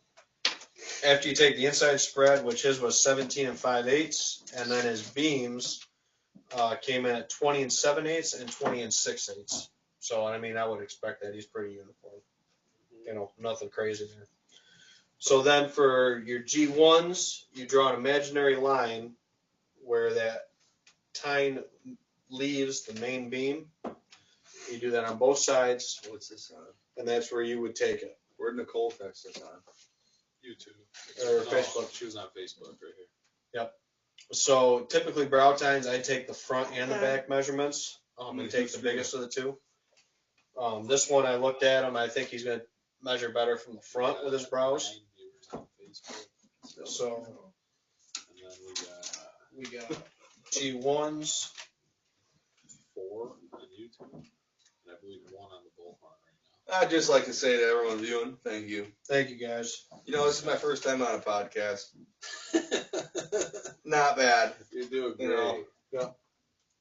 after you take the inside spread, which his was 17 and 5/8, and then his beams came in at 20 and 7/8 and 20 and 6/8. So I mean, I would expect that he's pretty uniform. You know, nothing crazy there. So then for your G1s, you draw an imaginary line where that tine leaves the main beam. You do that on both sides. What's this on? And that's where you would take it. Where'd Nicole text us on? YouTube. Or Facebook. She was on Facebook right here. Yep. So typically brow tines, I take the front and the back measurements and take the biggest of the two. This one I looked at him. I think he's going to measure better from the front with his brows. 9 viewers on Facebook. So And then we got G1s. 4 on YouTube, and I believe 1 on the Bullhorn right I'd just like to say to everyone viewing, thank you. Thank you, guys. You know, this is my first time on a podcast. now. Not bad. You're doing great. You know.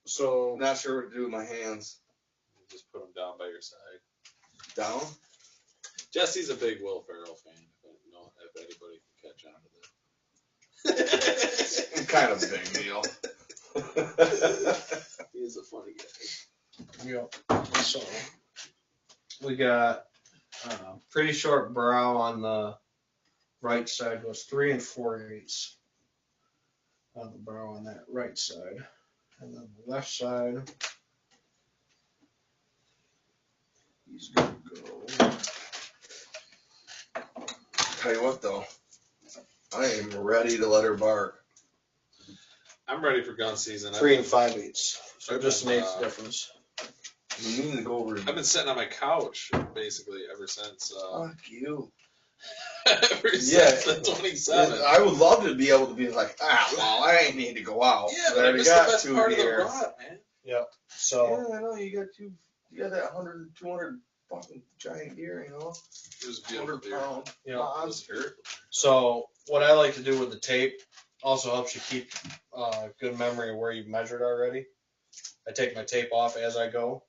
So Not sure what to do with my hands. Just put them down by your side. Down? Jesse's a big Will Ferrell fan. If anybody can catch on to that. Kind of a big deal. He is a funny guy. yeah. So we got pretty short brow on the right side was 3 and 4/8 on the brow on that right side, and then the left side he's gonna go. Tell you what though, I am ready to let her bark. I'm ready for gun season. 3 and 5/8. So just an eighth difference. We need to go over. I've been sitting on my couch basically ever since. Fuck you. Ever since the 27th. I would love to be able to be like, well, I ain't need to go out. Yeah, I but I already missed the got best 2 part of the here. rod, man. Yep. So Yeah, I know you got that 100, 200 fucking giant deer, you know, It was a beautiful 200 deer. pound yeah. monster. So what I like to do with the tape also helps you keep good memory of where you've measured already. I take my tape off as I go.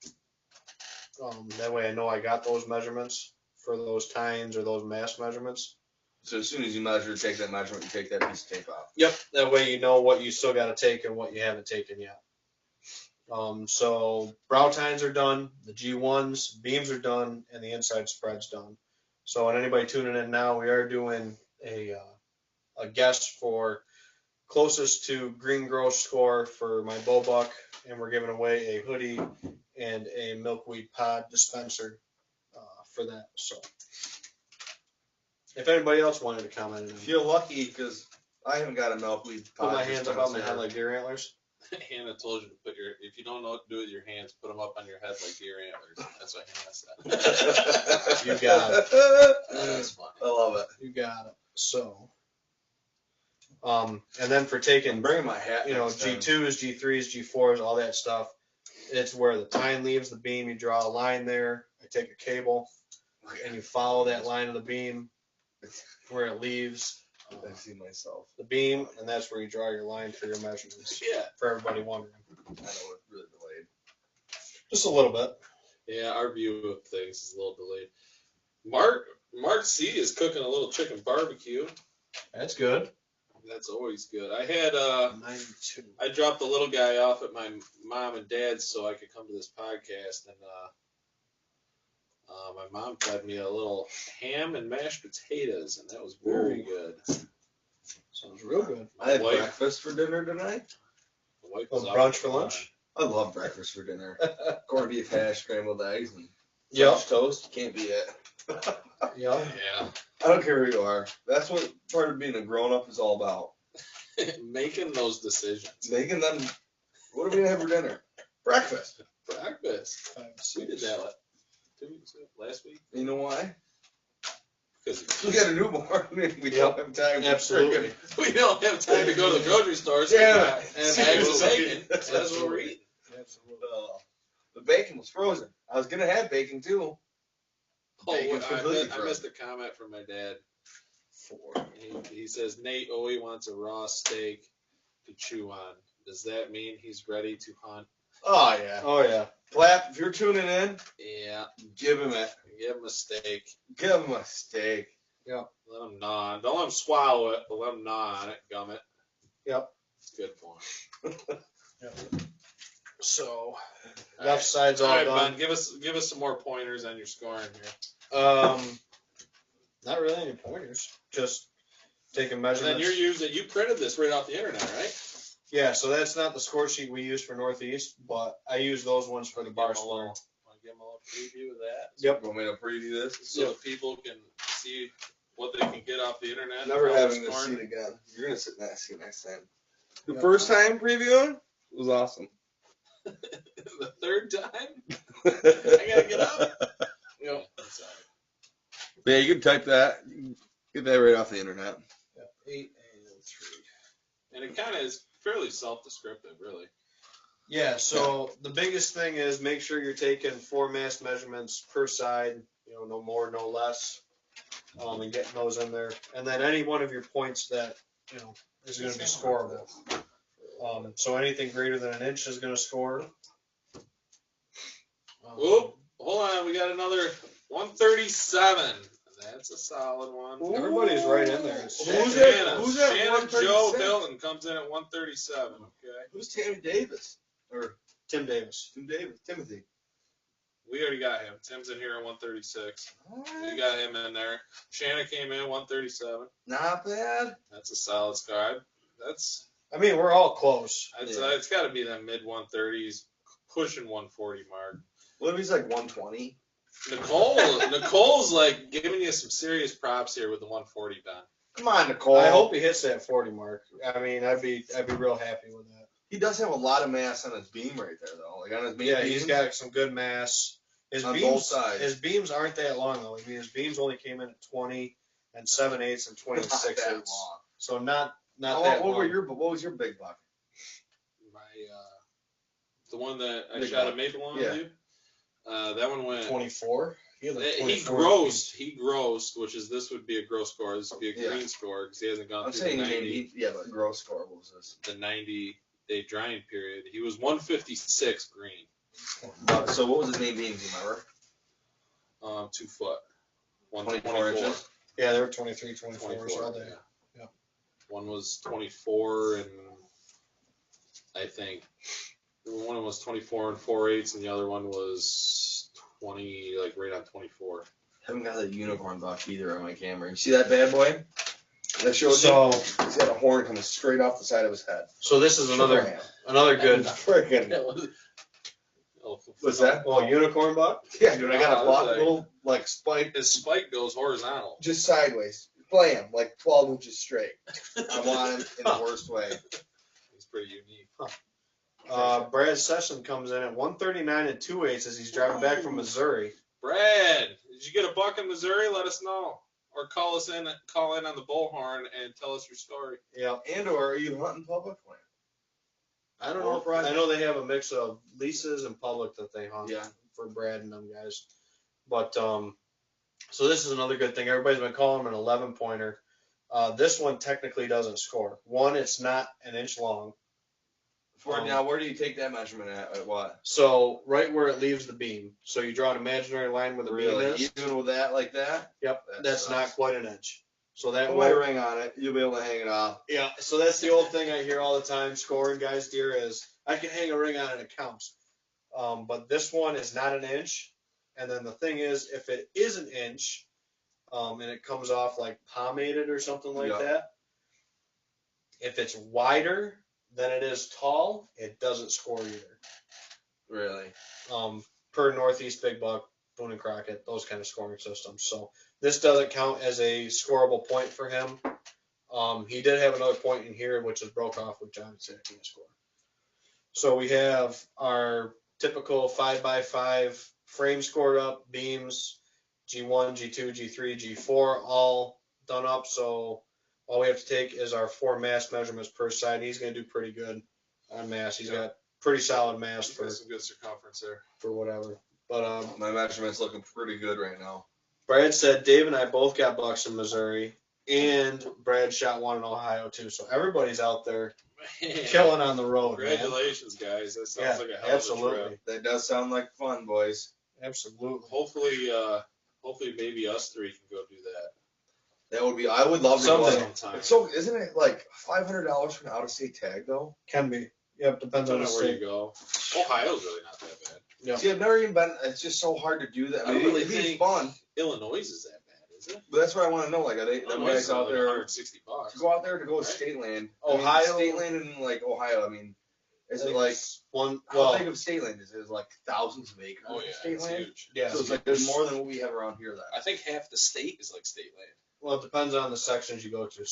That way I know I got those measurements for those tines or those mass measurements. So as soon as you measure, take that measurement, you take that piece of tape off. Yep. That way you know what you still got to take and what you haven't taken yet. So brow tines are done, the G1s, beams are done, and the inside spread's done. So and anybody tuning in now, we are doing a guess for closest to green gross score for my bow buck, and we're giving away a hoodie and a milkweed pod dispenser for that. So if anybody else wanted to comment on I it, feel lucky because I haven't got a milkweed. put my hands up on my head like deer antlers. Hannah told you to put if you don't know what to do with your hands, put them up on your head like deer antlers. That's what Hannah said. You got it. That's funny. I love it. You got it. So, and then for taking, I'm bringing my hat. you know, next time. G2s, G3s, G4s, all that stuff, it's where the tine leaves the beam. You draw a line there. I take a cable, and you follow that line of the beam where it leaves I see myself. the beam, and that's where you draw your line for your measurements. Yeah. For everybody wondering, I know it's really delayed. just a little bit. Yeah, our view of things is a little delayed. Mark C is cooking a little chicken barbecue. That's good. That's always good. I had 92. I dropped the little guy off at my mom and dad's so I could come to this podcast, and my mom fed me a little ham and mashed potatoes, and that was very good. Sounds real good. I had White. breakfast for dinner tonight. The wife Oh, was brunch out for lunch? I love breakfast for dinner. Corned beef hash, scrambled eggs, and Yep. French toast. You can't beat it. Yep. Yeah, I don't care who you are. That's what part of being a grown up is all about. making those decisions. Making them What are we gonna have for dinner? Breakfast. Breakfast. We did that 2 weeks ago, last week. You know why? Because We got a newborn. We don't have time. Absolutely. we don't have time to go to the grocery store. So Yeah. and eggs and bacon. That's what we're eating. Absolutely. The bacon was frozen. I was gonna have bacon too. Oh, Bacon's completely I missed a comment from my dad. 4. He says Nate always wants a raw steak to chew on. Does that mean he's ready to hunt? Oh yeah. Oh yeah. Clap, if you're tuning in, Yeah. give him it. Give him a steak. Give him a steak. Let him gnaw. Don't let him swallow it, but let him gnaw on it, gum it. Yep. It's good for him. Yep. So All left right. side's All all right, done. Ben, give us some more pointers on your scoring here. Not really any pointers. Just taking And measurements. then you printed this right off the internet, right? Yeah, so that's not the score sheet we use for Northeast, but I use those ones for the bar scoring. Want to give them a little preview of that? Yep. Want me to preview this? So that people can see what they can get off the internet. Never how they're having this scoring. seat again. You're gonna sit in that seat next time. The Yep. first time previewing was awesome. The third time? I gotta get up. Yep. That's all right. Yeah, you can type that. You can get that right off the internet. 8 and 3. And it kind of is fairly self-descriptive, really. Yeah, so the biggest thing is make sure you're taking 4 mass measurements per side, no more, no less, and getting those in there. And then any one of your points that, is going to be scoreable. So anything greater than an inch is going to score. Oop, hold on, we got another 137. That's a solid one. Everybody's right in there. It's Who's Shannon. that? Who's that Shannon Joe 136? Hilton comes in at 137. Okay. Who's Tammy Davis? Or Tim Davis. Tim Davis? Timothy. We already got him. Tim's in here at 136. All We right. got him in there. Shannon came in 137. Not bad. That's a solid score. I mean, we're all close. It's got to be that mid 130s, pushing 140 mark. What if he's like 120? Nicole's like giving you some serious props here with the 140 Ben. Come on, Nicole. I hope he hits that 40 mark. I mean, I'd be real happy with that. He does have a lot of mass on his beam right there, though. Like on his main Yeah, beam. he's got some good mass. His On beams, both sides. His beams aren't that long though. I mean, his beams only came in at 20 and 7/8 and 26 Not that eighths. long. So not What that were long. what was your big buck? My the one that I Big shot one. at Maple on Yeah. you. That one went. 24. He had like He 24 grossed, which is this would be a gross score. This would be a green Yeah. score because he hasn't gone I'm through saying the he 90. made, yeah, but gross score what was this? The 90-day drying period. He was 156 green, So what was his main beam? Do you remember? 2 foot, 24 inches. Yeah, they were 23, 24 all 24. day. Yeah. One was 24 and I think one was 24 and 4/8, and the other one was 20, like right on 24. Haven't got that unicorn buck either on my camera. You see that bad boy? That showed So you? He's got a horn coming straight off the side of his head. so this is another good. Freaking. What's that? Well, unicorn buck. Yeah, dude, I got a Oh, block, that's little like spike His spike goes horizontal. just sideways. Blam, like 12 inches straight. I want him in the worst way. He's pretty unique. Brad Session comes in at 139 and 2/8 as he's driving back from Missouri. Brad, did you get a buck in Missouri? Let us know. Or call in on the Bullhorn and tell us your story. Yeah, And or are you hunting public land? I don't know. I know they have a mix of leases and public that they hunt. Yeah. For Brad and them guys. But so this is another good thing. Everybody's been calling him an 11 pointer. This one technically doesn't score. One, it's not an inch long. Now, where do you take that measurement at what? So right where it leaves the beam. So you draw an imaginary line where the beam Really? is. Even with that like that? Yep, that's not quite an inch. So that Put my will, ring on it. You'll be able to hang it off. yeah. So that's the old thing I hear all the time scoring guys deer is I can hang a ring on it, it counts. But this one is not an inch. And then the thing is, if it is an inch, and it comes off like pomaded or something like Yeah. that, if it's wider than it is tall, it doesn't score either. Really? Per Northeast Big Buck, Boone and Crockett, those kind of scoring systems. So this doesn't count as a scoreable point for him. He did have another point in here, which is broke off, which I would say I can't score. So we have our typical 5x5 frame scored up, beams, G1, G2, G3, G4, all done up. So all we have to take is our 4 mass measurements per side. He's going to do pretty good on mass. He's got pretty solid mass for some good circumference there. For whatever. But my measurement's looking pretty good right now. Brad said Dave and I both got bucks in Missouri, and Brad shot one in Ohio too. So everybody's out there killing on the road. Congratulations, man. Guys! That sounds like a hell absolutely. of a trip. That does sound like fun, boys. Absolutely. Hopefully, maybe us three can go do that. That would be. I would love to go. Sometime. So, isn't it like $500 for an out-of-state tag though? Can be. Yep, depends on where you go. Ohio's really not that bad. Yep. See, I've never even been. It's just so hard to do that. I mean, really it'd be think fun. Illinois is that bad, is it? But that's what I want to know. Like, are they them guys out there? $160. To go out there to go state land. Ohio, state land in like Ohio. I mean, is it like one? How big of state land is it? Is it like thousands of acres? Oh yeah, state it's land. huge. Yeah, So it's like there's more than what we have around here. Then I think half the state is like state land. Well, it depends on the sections you go to.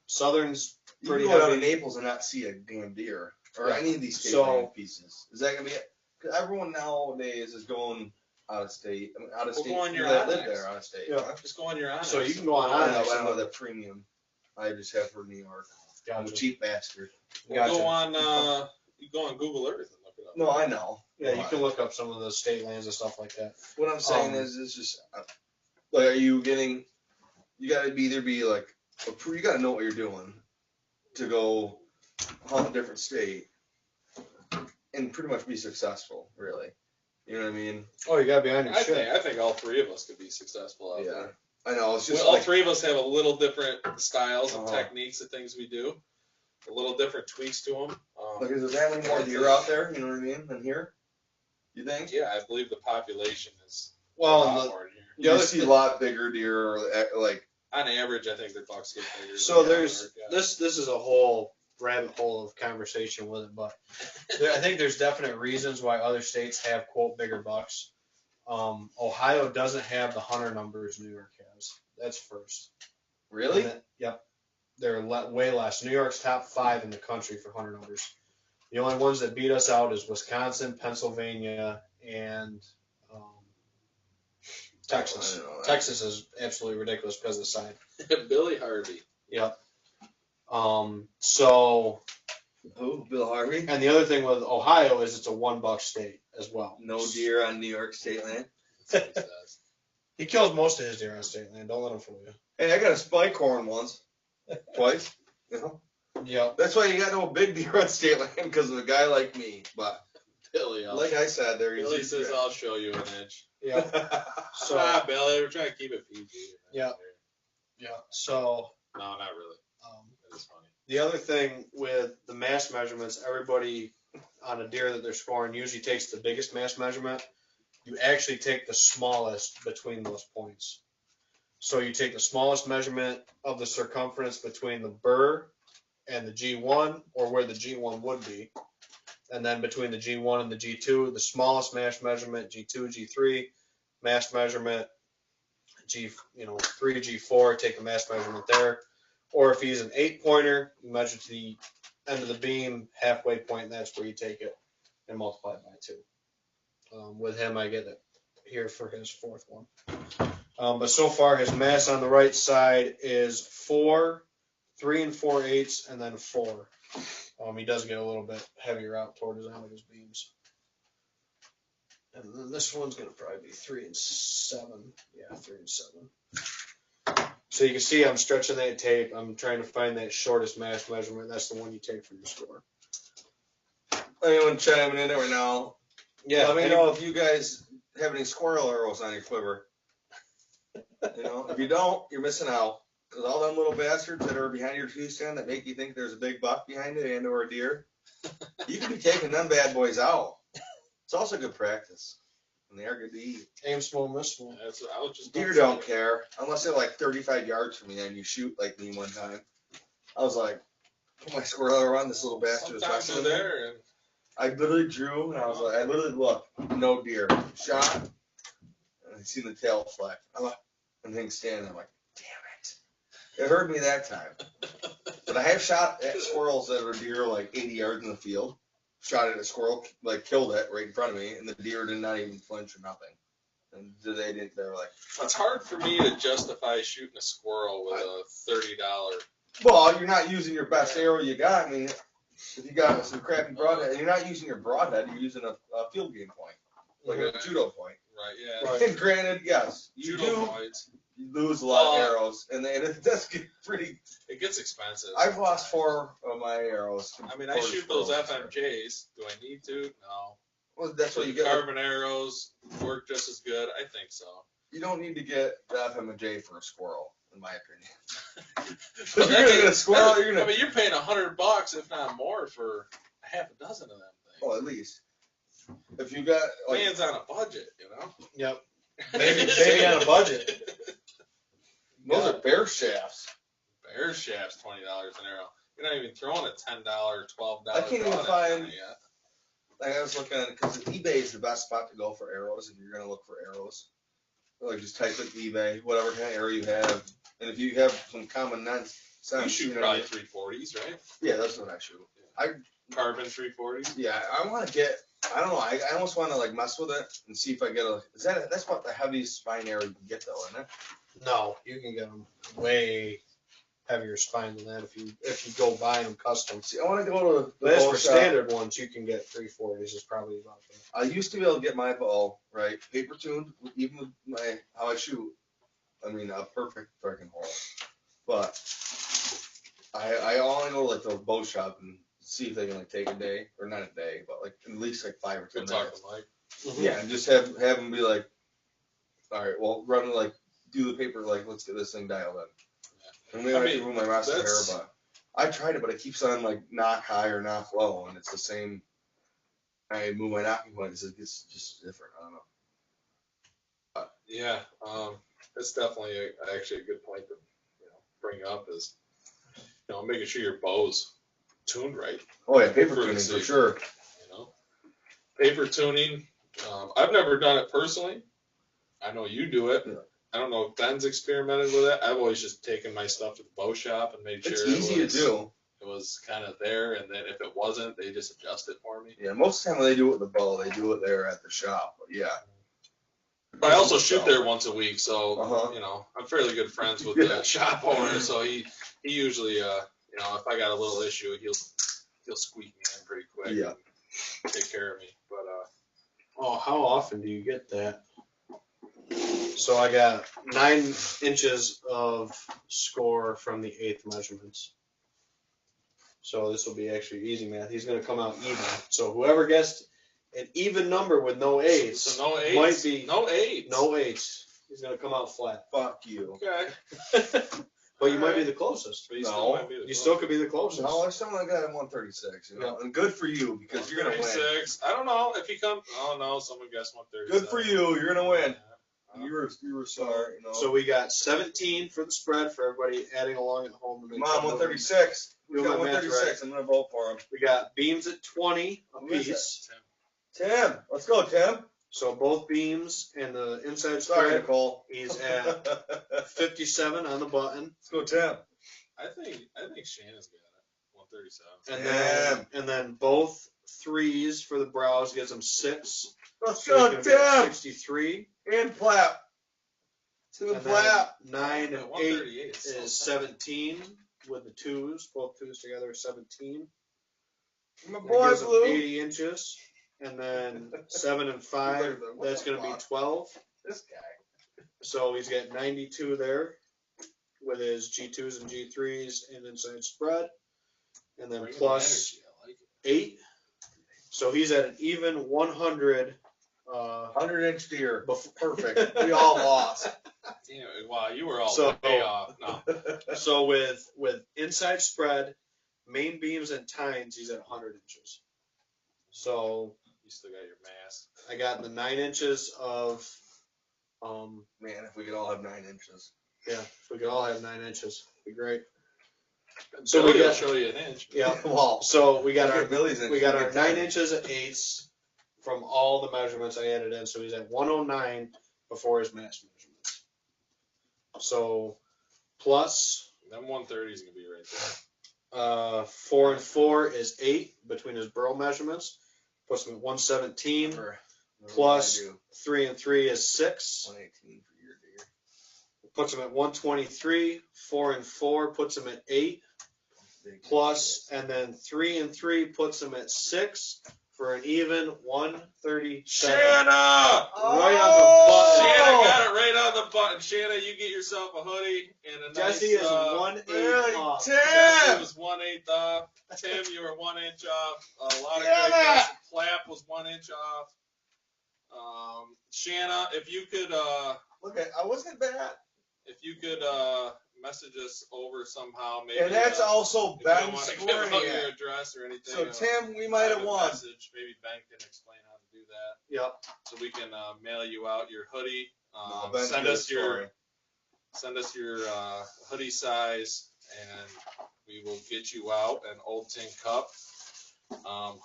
Southern's you pretty can go down to heavy. Naples and not see a damn deer or Yeah. any of these state So- land pieces. Is that gonna be it? Because everyone nowadays is going out of state. I mean, out of state. go on your that live Onyx. there out of state. Yeah. Huh? Just go on your Onyx. So you can go on I Onyx. don't know that premium. I just have for New York. I'm a Gotcha. cheap bastard. Gotcha. Go on. You go on Google Earth and look it up. No, I know. Yeah, you can look up some of the state lands and stuff like that. What I'm saying is, it's just like, are you getting? You gotta either be like, you gotta know what you're doing to go hunt a different state and pretty much be successful. Really, you know what I mean? Oh, you gotta be on your shit. I think all three of us could be successful out there. I know. It's just all like, three of us have a little different styles and Uh-huh. techniques of things we do, a little different tweaks to them. like, is there that many more deer out there? You know what I mean? Than here? You think? Yeah, I believe the population is a Well, lot and more in here. You see a lot bigger deer, or like. On average, I think the bucks get bigger. so than there's the other this is a whole rabbit hole of conversation with it, but I think there's definite reasons why other states have quote bigger bucks. Ohio doesn't have the hunter numbers New York has. That's first. Really? Yep. They're way less. New York's top 5 in the country for hunter numbers. The only ones that beat us out is Wisconsin, Pennsylvania, and Texas. I don't know that. Texas is absolutely ridiculous because of the side. Billy Harvey. Yep. So, Who? Bill Harvey? and the other thing with Ohio is it's a $1 state as well. No deer on New York state land. That's what he says. He kills most of his deer on state land. Don't let him fool you. Hey, I got a spike horn once, twice. You know, Yep. that's why you got no big deer on state land because of a guy like me. But Billy, like I said, there he's. Billy says, "I'll show you an inch." Yep. So, Billy, we're trying to keep it PG. Yeah. yeah. So, No, not really. um, That is funny. the other thing with the mass measurements, everybody on a deer that they're scoring usually takes the biggest mass measurement. You actually take the smallest between those points. So you take the smallest measurement of the circumference between the burr and the G1, or where the G1 would be. And then between the G1 and the G2, the smallest mass measurement, G2, G3, mass measurement, G3, G4, take the mass measurement there. Or if he's an 8-pointer, you measure to the end of the beam, halfway point, and that's where you take it and multiply it by 2. With him, I get it here for his 4th one. But so far, his mass on the right side is 4, 3 4/8, and then 4. He does get a little bit heavier out toward his end of his beams. And then this one's going to probably be 3 7. Yeah, 3 7. So you can see I'm stretching that tape. I'm trying to find that shortest mass measurement. That's the one you take for your score. Anyone chiming in right now? Yeah, Let me know if you guys have any squirrel arrows on your quiver. If you don't, you're missing out. Because all them little bastards that are behind your tree stand that make you think there's a big buck behind it and or a deer, you can be taking them bad boys out. It's also good practice. And they are good to eat. Aim small, miss small. I was just Deer don't care. Unless they're like 35 yards from you and you shoot like me one time. I was like, put my squirrel arrow on this little bastard. Sometimes they're there, and I literally drew, and I literally looked, no deer. Shot, and I seen the tail flack. I'm like, and thing standing, I'm like, damn it. It hurt me that time. But I have shot at squirrels that are deer like 80 yards in the field. shot at a squirrel, like killed it right in front of me, and the deer did not even flinch or nothing. And they didn't. They were like, It's hard for me to justify shooting a squirrel with a $30. well, you're not using your best arrow you got. I mean, if you got some crappy broadhead, and you're not using your broadhead, you're using a field game point, like a judo point. Right. Yeah. Right. And granted, yes, you Judo points. You lose a lot of arrows, and it does get pretty. It gets expensive. I've lost 4 of my arrows. I mean, I shoot those FMJs. Do I need to? No. Well, that's what you get. Carbon arrows work just as good. I think so. You don't need to get the FMJ for a squirrel, in my opinion. If But you're gonna get a squirrel, you're I gonna. mean, you're paying $100, if not more, for half a dozen of them things. Oh, at least. If you got like, Man's on a budget, you know. Yep. Maybe on a budget. those are bear shafts. Bear shafts, $20 an arrow. You're not even throwing a $10, $12. I can't even broadhead find- on it yet. Like I was looking at it because eBay is the best spot to go for arrows if you're gonna look for arrows. Like just type in eBay, whatever kind of arrow you have, and if you have some common sense, You shoot know, probably 340s, right? yeah, that's what I shoot. Carbon 340s. Yeah, I want to get. I don't know. I almost want to like mess with it and see if I get a. That's what the heaviest spine arrow you can get though, isn't it? No, you can get them way heavier spine than that if you go buy them custom. See, I want to go to the But as bow for shop. standard ones, you can get 340s is probably about that. I used to be able to get my bow right, paper tuned, even with my how I shoot. I mean, a perfect freaking hole. But I only go to like the bow shop and see if they can like take a day or not a day, but like at least like 5 or 10 Good minutes. talking, Mike. Yeah, and just have them be like, all right, well, run like do the paper like let's get this thing dialed in. And maybe I have to move my master hair, but I tried it, but it keeps on like knock high or knock low, and it's the same. I move my knocking point, it's just different. I don't know. Yeah, it's definitely actually a good point to bring up is making sure your bow's tuned right. Oh yeah, paper For the tuning for season. sure. Paper tuning. I've never done it personally. I know you do it. Yeah. I don't know if Ben's experimented with it. I've always just taken my stuff to the bow shop and made sure It's easy to do. It was kind of there, and then if it wasn't, they just adjust it for me. Yeah, most of the time when they do it with the bow, they do it there at the shop. But yeah. But I also shoot there once a week, so Uh-huh. I'm fairly good friends with the shop owner. So he usually, if I got a little issue, he'll squeak me in pretty quick. Yeah. And take care of me. But Oh, how often do you get that? So I got 9 inches of score from the 8th measurements. So this will be actually easy math. He's going to come out even. So whoever gets an even number with no 8s, so no eights. might be no eights. no 8s. He's going to come out flat. Fuck you. Okay. But you might be the closest. But you No. still might be the You still could be the closest. No, there's someone like that at 136. And good for you because you're gonna win. 136. I don't know if he comes. Oh no, someone guessed 137. Good for you. You're gonna win. Yeah. You were sorry. So we got 17 for the spread for everybody adding along at home. Come on, 136. We Doing got my math 136. I'm gonna vote for him. We got beams at 20 Who is apiece. Tim, let's go, Tim. So both beams and the inside Sorry, spread, Nicole. he's at 57 on the button. Let's go, Tim. I think Shannon's got it. 137. And then both threes for the brows gives him 6. Let's So go, he's gonna be at Tim. 63. And Flap. Tim And and then Flap. 9 and 8 138 so is 17 with the 2s. Both 2s together is 17. My That boy, gives him Blue. 80 inches. And then 7 and 5, that's going to be 12. This guy. So he's got 92 there with his G2s and G3s and inside spread. And then Bringing plus energy, I like it. 8. So he's at an even 100. 100-inch deer. Perfect. We all lost. Damn it, wow, you were all So- way off. No. So with inside spread, main beams and tines, he's at 100 inches. So You still got your mask. I got the 9 inches of, Man, if we could all have 9 inches. yeah, if we could all have 9 inches, it'd be great. So So we we'll got- show you an inch. Yeah. Well, So we got look our at Billy's we got our inches. 9 inches at 8s from all the measurements I added in. So he's at 109 before his mass measurements. So plus Them 130s gonna be right there. 4 and 4 is 8 between his burrow measurements. Puts him at 117. Plus 3 and 3 is 6. 118 for your deer. Puts him at 123. 4 and 4 puts him at 8. Plus, and then 3 and 3 puts him at 6 for an even 137. Shanna! Right on the button. Shanna got it right on the button. Shanna, you get yourself a hoodie and a Jesse nice, is 1/8 off. Jesse was 1/8 off. Tim, you were 1 inch off. A lot of great guys. Clap was 1 inch off. Shanna, if you could, look, I wasn't bad. if you could message us over somehow, maybe. And that's also if you don't Ben want to give scoring out it. your address or anything. So Tim, we might have won. Message. Maybe Ben can explain how to do that. Yep. So we can mail you out your hoodie. No, Ben's send good us your story. send us your hoodie size, and we will get you out an Ol Tin Cup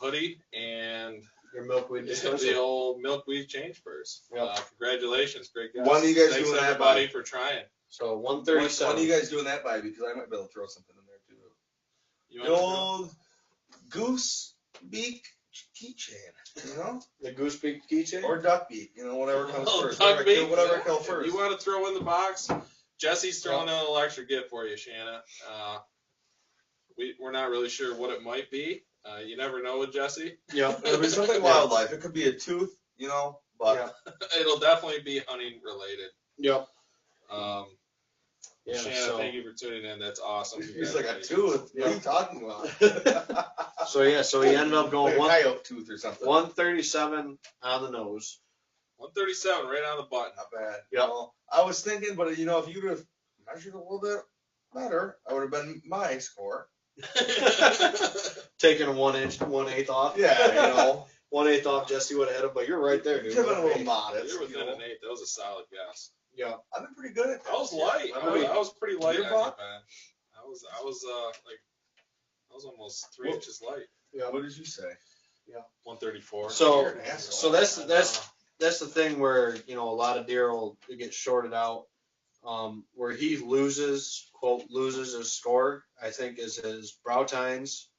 hoodie and Your milkweed dispenser. the old milkweed change purse. Yep. Congratulations, great guys. When are you guys Thanks doing that everybody by? for trying. So When 137. are you guys doing that by? Because I might be able to throw something in there too. You The want to old goose beak keychain, you know, The goose beak keychain? or duck beak, you know, whatever comes Oh, first. duck beak? Whatever I kill If first. you want to throw in the box, Jesse's throwing in a little extra gift for you, Shanna. We're not really sure what it might be. You never know with Jesse. Yep. It'll be something wildlife. It could be a tooth, you know, but Yeah. It'll definitely be hunting related. Yep. Shanna, so, thank you for tuning in. That's awesome. he's like a Congratulations. tooth. What are you talking about? so he ended up going Like a coyote tooth or something. 137 on the nose. 137, right on the button. Not bad. Yep. Well, I was thinking, but you know, if you would have measured a little bit better, I would have been my score. Taking a 1/8 off. Yeah, you know. 1/8 off, Jesse would have hit him, but you're right there, dude. Give it a little modest. You're You within know. an 8. That was a solid guess. Yeah. I've been pretty good at that. I was light. I mean, I was pretty light your on you, buck? man. I was almost 3 What? inches light. Yeah. What did you say? 134. So- You're an asshole. So that's the thing where, you know, a lot of deer will get shorted out. Where he loses his score, I think, is his brow tines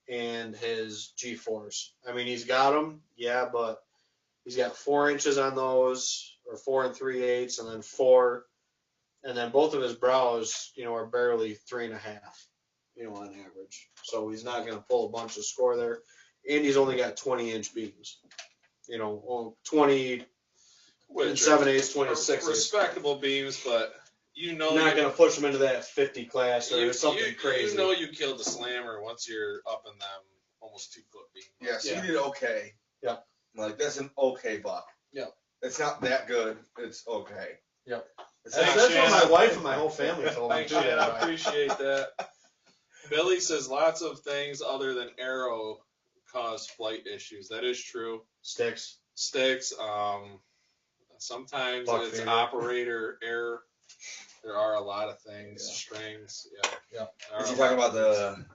and his G-force. I mean, he's got them, yeah, but he's got 4 inches on those, or 4 3/8, and then 4, and then both of his brows, you know, are barely 3.5, you know, on average. So he's not going to pull a bunch of score there, and he's only got 20-inch beams, you know, 20 and 7/8, 26. Respectable beams, but you know Not going to push him into that 50 class or something crazy. You know you killed the slammer once you're up in them almost 2 foot beam. Yeah, so Yeah. you did okay. Yeah. Like, that's an okay buck. Yeah. It's not that good. It's okay. Yeah. It's That's, not- that's what my Shannon. wife and my whole family told me Thanks, too. Shannon. I appreciate that. Billy says lots of things other than arrow cause flight issues. That is true. Sticks. Sticks. Sometimes Buck it's feeder. operator error. There are a lot of things. Yeah. Strings. Yeah. There are Is a he talking lot about of things.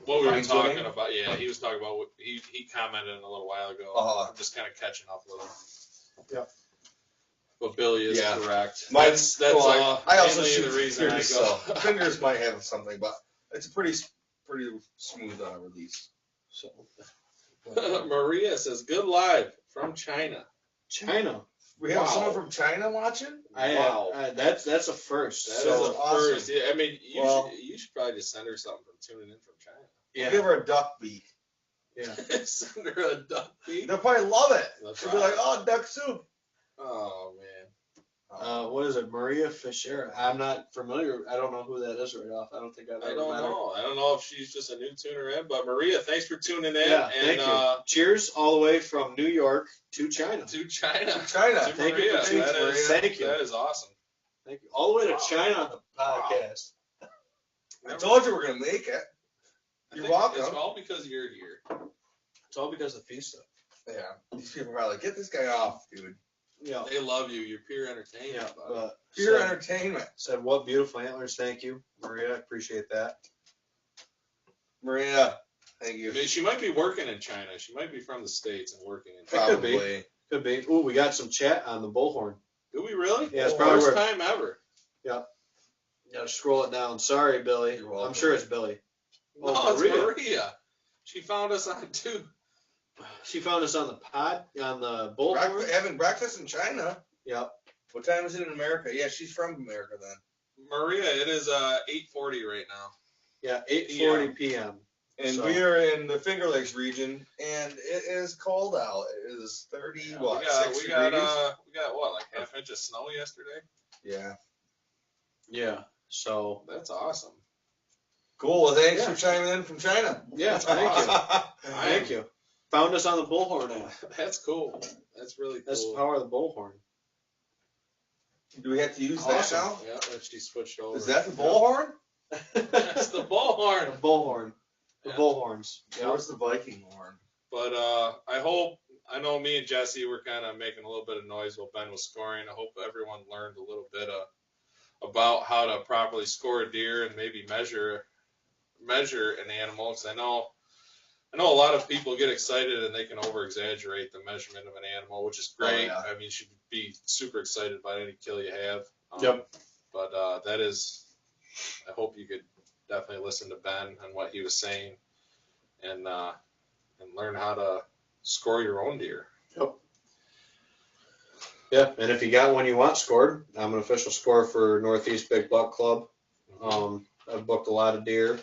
What we were fine-tuning? talking about, yeah, he was talking about what he commented a little while ago. Uh-huh. I'm just kind of catching up with him. Yep. But Billy is Yeah. correct. Mine's- That's well, I also mainly shoot the reason I fingers, go. so fingers might have something, but it's a pretty smooth release. So. Maria says, "Good live from China." China. We have Wow. someone from China watching? Wow. That's a first. That is so a awesome. first. Yeah, I mean, Well- you should probably just send her something from tuning in from China. yeah. Give her a duck beak. Yeah. Send her a duck feed. They'll probably love it. They'll She'll be try. like, oh, duck soup. Oh man. What is it? Maria Fischer. I'm not familiar. I don't know who that is right off. I don't think I've I ever don't met her. know. I don't know if she's just a new tuner in, but Maria, thanks for tuning in. Yeah, and thank you. Cheers all the way from New York to China. to China. China. To Thank you Maria. for tuning That in, is- Maria. Thank you. That is awesome. Thank you. All the way to Wow. China on the podcast. I told you we're going to make it. I You're think welcome. It's all because you're here. It's all because of Fista. Yeah. These people are probably like, get this guy off, dude. Yeah. They love you. You're pure entertainment. Yeah. buddy. But Pure said, entertainment. said, what beautiful antlers. Thank you, Maria. I appreciate that. Maria, thank you. I mean, she might be working in China. She might be from the States and working in It China. could be. Probably. Could be. Ooh, we got some chat on the Bullhorn. Do we really? Yeah, it's probably First worth- time ever. Gotta scroll it down. Sorry, Billy. You're welcome. I'm sure it's Billy. No, Oh, it's Maria. Maria. She found us on too. She found us on the Bullhorn. Having breakfast in China. Yep. What time is it in America? Yeah, she's from America then. Maria, it is 8:40 right now. Yeah, 8:40 p.m. And So- we are in the Finger Lakes region, and it is cold out. It is 30, Yeah, what, we got 6 we got degrees? we got what, like half inch of snow yesterday? Yeah. Yeah. So That's awesome. Cool. Well, thanks Yeah. for chiming in from China. yeah, thank you. Thank you. Found us on the Bullhorn app. That's cool. That's really cool. That's the power of the Bullhorn. Do we have to use Awesome. that now? Yeah, that she switched over. Is that the bullhorn? That's the bullhorn. The Bullhorn. The Yeah. Bullhorns. Yeah. Where's the Viking horn? But I know me and Jesse were kind of making a little bit of noise while Ben was scoring. I hope everyone learned a little bit about how to properly score a deer and maybe measure an animal. Because I know a lot of people get excited and they can over exaggerate the measurement of an animal, which is great. Oh, yeah. I mean, you should be super excited about any kill you have. Yep. But I hope you could definitely listen to Ben and what he was saying, and learn how to score your own deer. Yeah, and if you got one you want scored, I'm an official scorer for Northeast Big Buck Club. I've booked a lot of deer.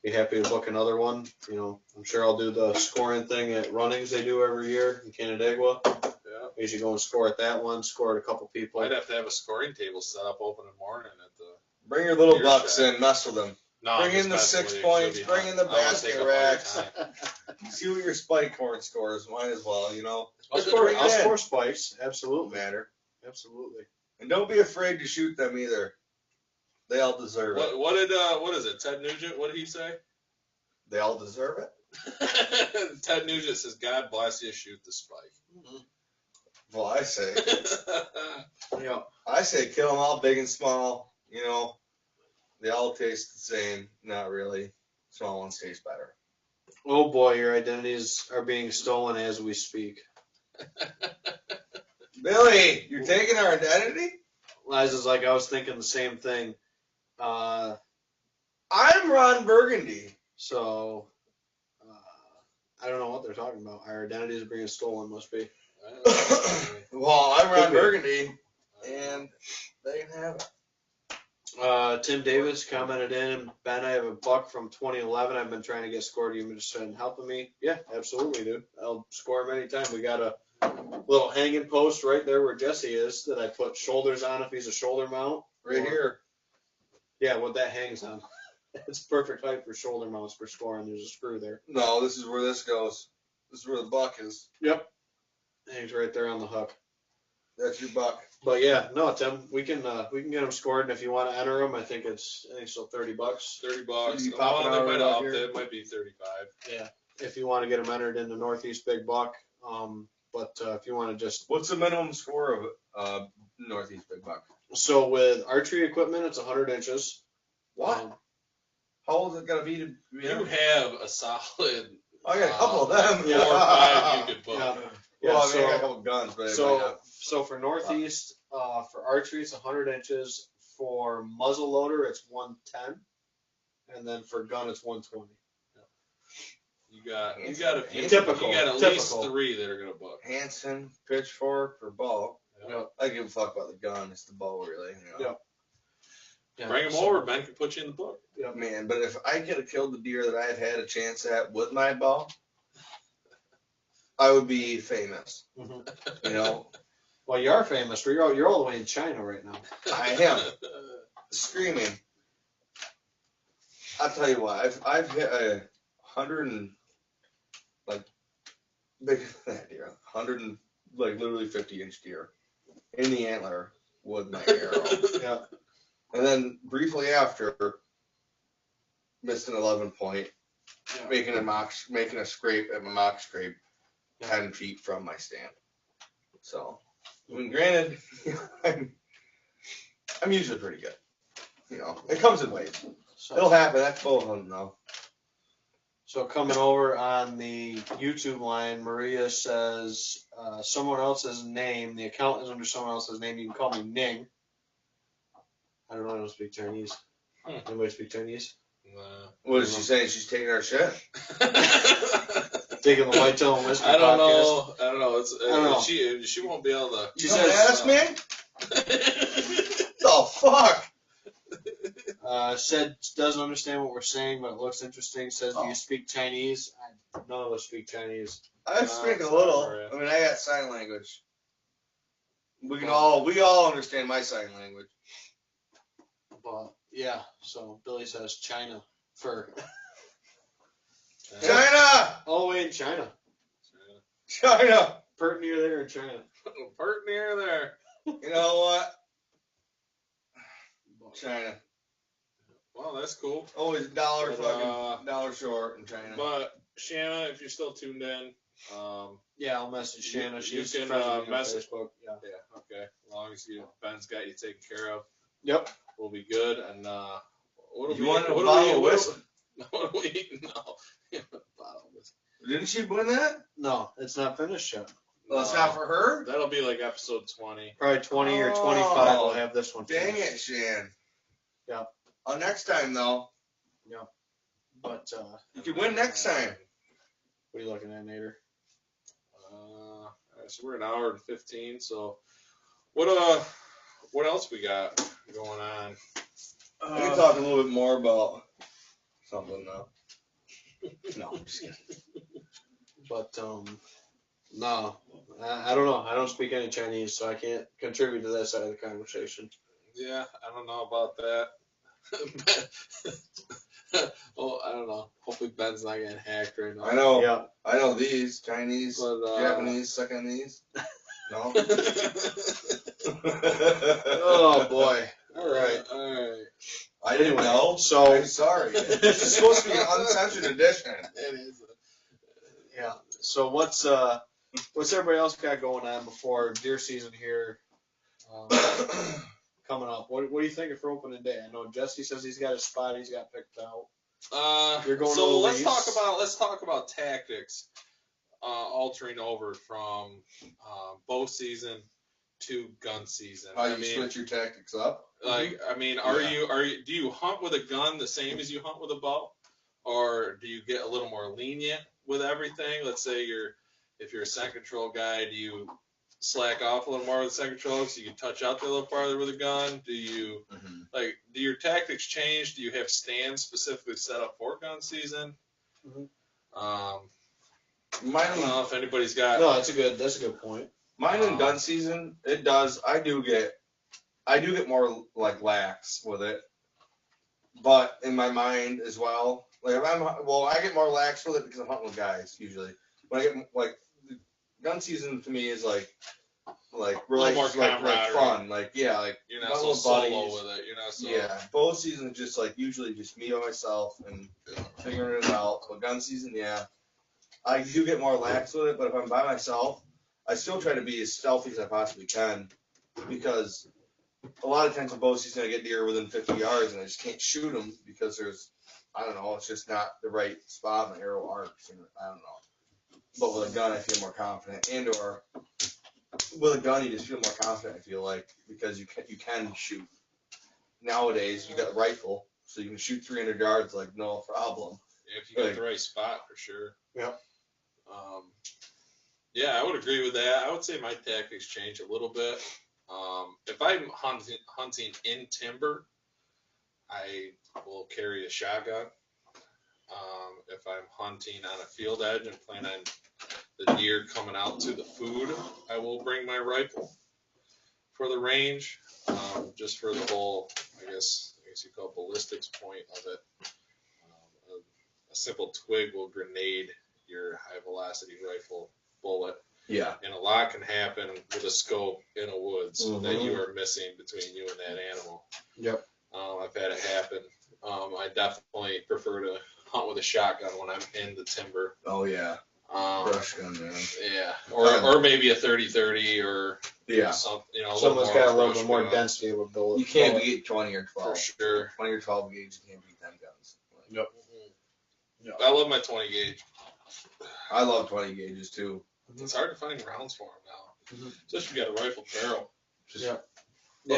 Be happy to book another one. You know, I'm sure I'll do the scoring thing at runnings they do every year in Canandaigua. Yeah. I usually go and score at that one, score at a couple people. Might have to have a scoring table set up open in the morning at the. Bring your little Deer bucks shack. in, mess with them. No, Bring I'm just in the messing 6 with you, 'cause points, you'll be bring in the done. I wanna basket take up all your racks. time. See what your spike horn scores. Might as well, you know. I'll Bring it in. score spikes. Absolutely. Matter. Absolutely. And don't be afraid to shoot them either. They all deserve it. What is it? Ted Nugent? What did he say? They all deserve it. Ted Nugent says, "God bless you, shoot the spike." Well, I say Yeah. kill them all, big and small. You know, they all taste the same. Not really. Small ones taste better. Oh boy, your identities are being stolen as we speak. Billy, you're taking our identity? Liza's like, I was thinking the same thing. I'm Ron Burgundy. So, I don't know what they're talking about. Our identities are being stolen, must be. Well, I'm Ron Could be. Burgundy, and they can have it. Tim Davis commented in, Ben, I have a buck from 2011. I've been trying to get scored. You been helping me? Yeah, absolutely, dude. I'll score him anytime. We got a little hanging post right there where Jesse is that I put shoulders on if he's a shoulder mount. Right here. Yeah, what that hangs on. It's perfect height for shoulder mounts for scoring. There's a screw there. No, this is where this goes. This is where the buck is. Yep. Hangs right there on the hook. That's your buck. But yeah, no, Tim, we can get them scored, and if you want to enter them, I think it's still $30. $30. You pop it They out might right have out upped here. it. It might be 35. Yeah, if you want to get them entered in the Northeast Big Buck. But if you want to just What's the minimum score of Northeast Big Buck? so with archery equipment, it's 100 inches. What? How old is it gonna be to? You have a solid. I got a couple of them. 4 or 5 you could book. Yeah. Well, I mean, I so- got a couple of guns, but So for Northeast, for archery, it's 100 inches. For muzzle loader, it's 110, and then for gun, it's 120. You got a few. Typical, You got at least typical. 3 that are gonna book. Hanson, pitchfork, or bow. Yeah. I give a fuck about the gun. It's the bow, really. You know? Yeah, Bring them so- over. Ben can put you in the book. Man, but if I could have killed the deer that I've had a chance at with my bow, I would be famous. Mhm. You know, Well, you are famous. You're all the way in China right now. I am screaming. I'll tell you what, I've hit 100 and like bigger than that deer, 100 and like literally 50-inch deer in the antler with my arrow, Yeah. and then briefly after missed an 11 point, Yeah. making a scrape at my mock scrape Yeah. 10 feet from my stand. So, I mean, granted, I'm usually pretty good. You know, it comes in waves. It'll happen. That's bow hunting though. So coming over on the YouTube line, Maria says someone else's name. The account is under someone else's name. You can call me Ning. I don't know. I don't speak Chinese. Anybody speak Chinese? Nah. What is she saying? She's taking our shit? Taking the Whitetail and Whiskey I don't podcast. know. I don't know. It's, I don't know. She won't be able to. You don't ask, man? The fuck? Said doesn't understand what we're saying, but it looks interesting. Says, do Oh. you speak Chinese? None of us speak Chinese. I speak a it's little. alright. I mean, I got sign language. We all understand my sign language. But yeah, so Billy says China for China! all the way in China. China! Pert near there in China. Pert near there. You know what? China. Well, that's cool. Always $1 short in China. But Shanna, if you're still tuned in, Yeah, I'll message Shanna. You She's can, friends with me on message- Facebook. Yeah. yeah, okay. As long as Ben's got you taken care of, Yep. we'll be good. And what do You we? want a what bottle do of we? whiskey? What do we? No. Bottle of whiskey. Didn't she win that? No, it's not finished yet. Well, it's not for her? That'll be like episode 20. Probably 20 or 25 Oh, we'll have this one. Dang finished. it, Shan. Yeah. Next time, though. But You can win next time. what are you looking at, Nader? So we're an hour and 15. So what else we got going on? We can talk a little bit more about something, though. No, I'm just kidding. But no, I don't know. I don't speak any Chinese, so I can't contribute to that side of the conversation. Yeah, I don't know about that. Oh, I don't know. Hopefully Ben's not getting hacked right now. I know. Yeah. I know these. Chinese, But, Japanese, suck on these. No? Oh boy. All right. All right. I didn't know. So- I'm sorry. This is supposed to be an uncensored edition. It is. Yeah. So what's everybody else got going on before deer season here coming up? What do you think for opening day? I know Jesse says he's got a spot he's got picked out. You're going so to let's Louise? talk about tactics, altering over from bow season to gun season. How you switch your tactics up? Like, I mean, do you hunt with a gun the same as you hunt with a bow, or do you get a little more lenient with everything? Let's say if you're a scent control guy, do you slack off a little more with the scent control so you can touch out there a little farther with a gun? Do you do your tactics change? Do you have stands specifically set up for gun season? I don't know if anybody's got. No, that's a good point. Mine in gun season, it does. I do get more like lax with it, but in my mind as well. Like I get more lax with it because I'm hunting with guys usually. When I get like gun season to me is like really more like camaraderie. fun. Like yeah, like You're not my so little solo buddies. with it. You're not so. Yeah, bow season is just like usually just me by myself and figuring it out. But gun season, yeah, I do get more lax with it. But if I'm by myself, I still try to be as stealthy as I possibly can because a lot of times in bow season I get deer within 50 yards and I just can't shoot them because it's just not the right spot. My arrow arcs and I don't know. But with a gun, I feel more confident, or with a gun, you just feel more confident. I feel like because you can shoot. Nowadays, you got a rifle, so you can shoot 300 yards like no problem. If you get the right spot, for sure. Yep. Yeah, I would agree with that. I would say my tactics change a little bit. If I'm hunting in timber, I will carry a shotgun. If I'm hunting on a field edge and plan on the deer coming out to the food, I will bring my rifle for the range, just for the whole, I guess you call it ballistics point of it. A simple twig will grenade your high velocity rifle bullet. Yeah. And a lot can happen with a scope in a woods that you are missing between you and that animal. Yep. I've had it happen. I definitely prefer to hunt with a shotgun when I'm in the timber. Oh yeah. Brush gun, man. Yeah. Or maybe a 30-30 or something. Someone's got a little bit more gun. density of a bullet. You can't beat 20 or 12. For sure. 20 or 12 gauge, you can't beat them guns. Yep. Yep. I love my 20 gauge. I love 20 gauges too. It's hard to find rounds for them now. Especially if you got a rifle barrel. Yeah,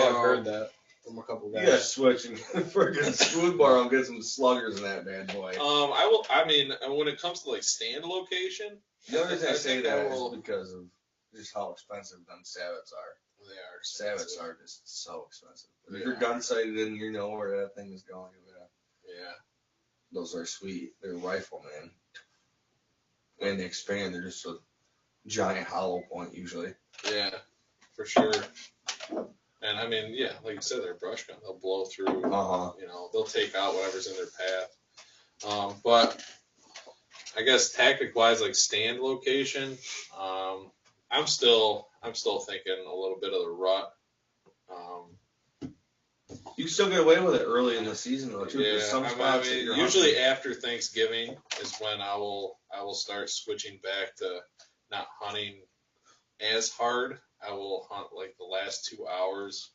I've heard that. from a couple You guys. gotta switch and freaking smooth bar. I'll get some sluggers in that bad boy. I will. I mean, when it comes to like stand location, The only reason I say think I that is will- because of just how expensive them sabots are. they are Sabots expensive. are just so expensive. If Yeah. you're gun sighted and you know where that thing is going, Yeah. those are sweet. They're rifle, man. And they expand. They're just a giant hollow point usually. Yeah, for sure. And I mean, yeah, like you said, they're brush gun. They'll blow through. You know, they'll take out whatever's in their path. But I guess tactic wise, like stand location, I'm still thinking a little bit of the rut. You can still get away with it early in the season though too. Yeah, There's some I spots that mean, you're usually hunting. after Thanksgiving is when I will start switching back to not hunting as hard. I will hunt like the last 2 hours.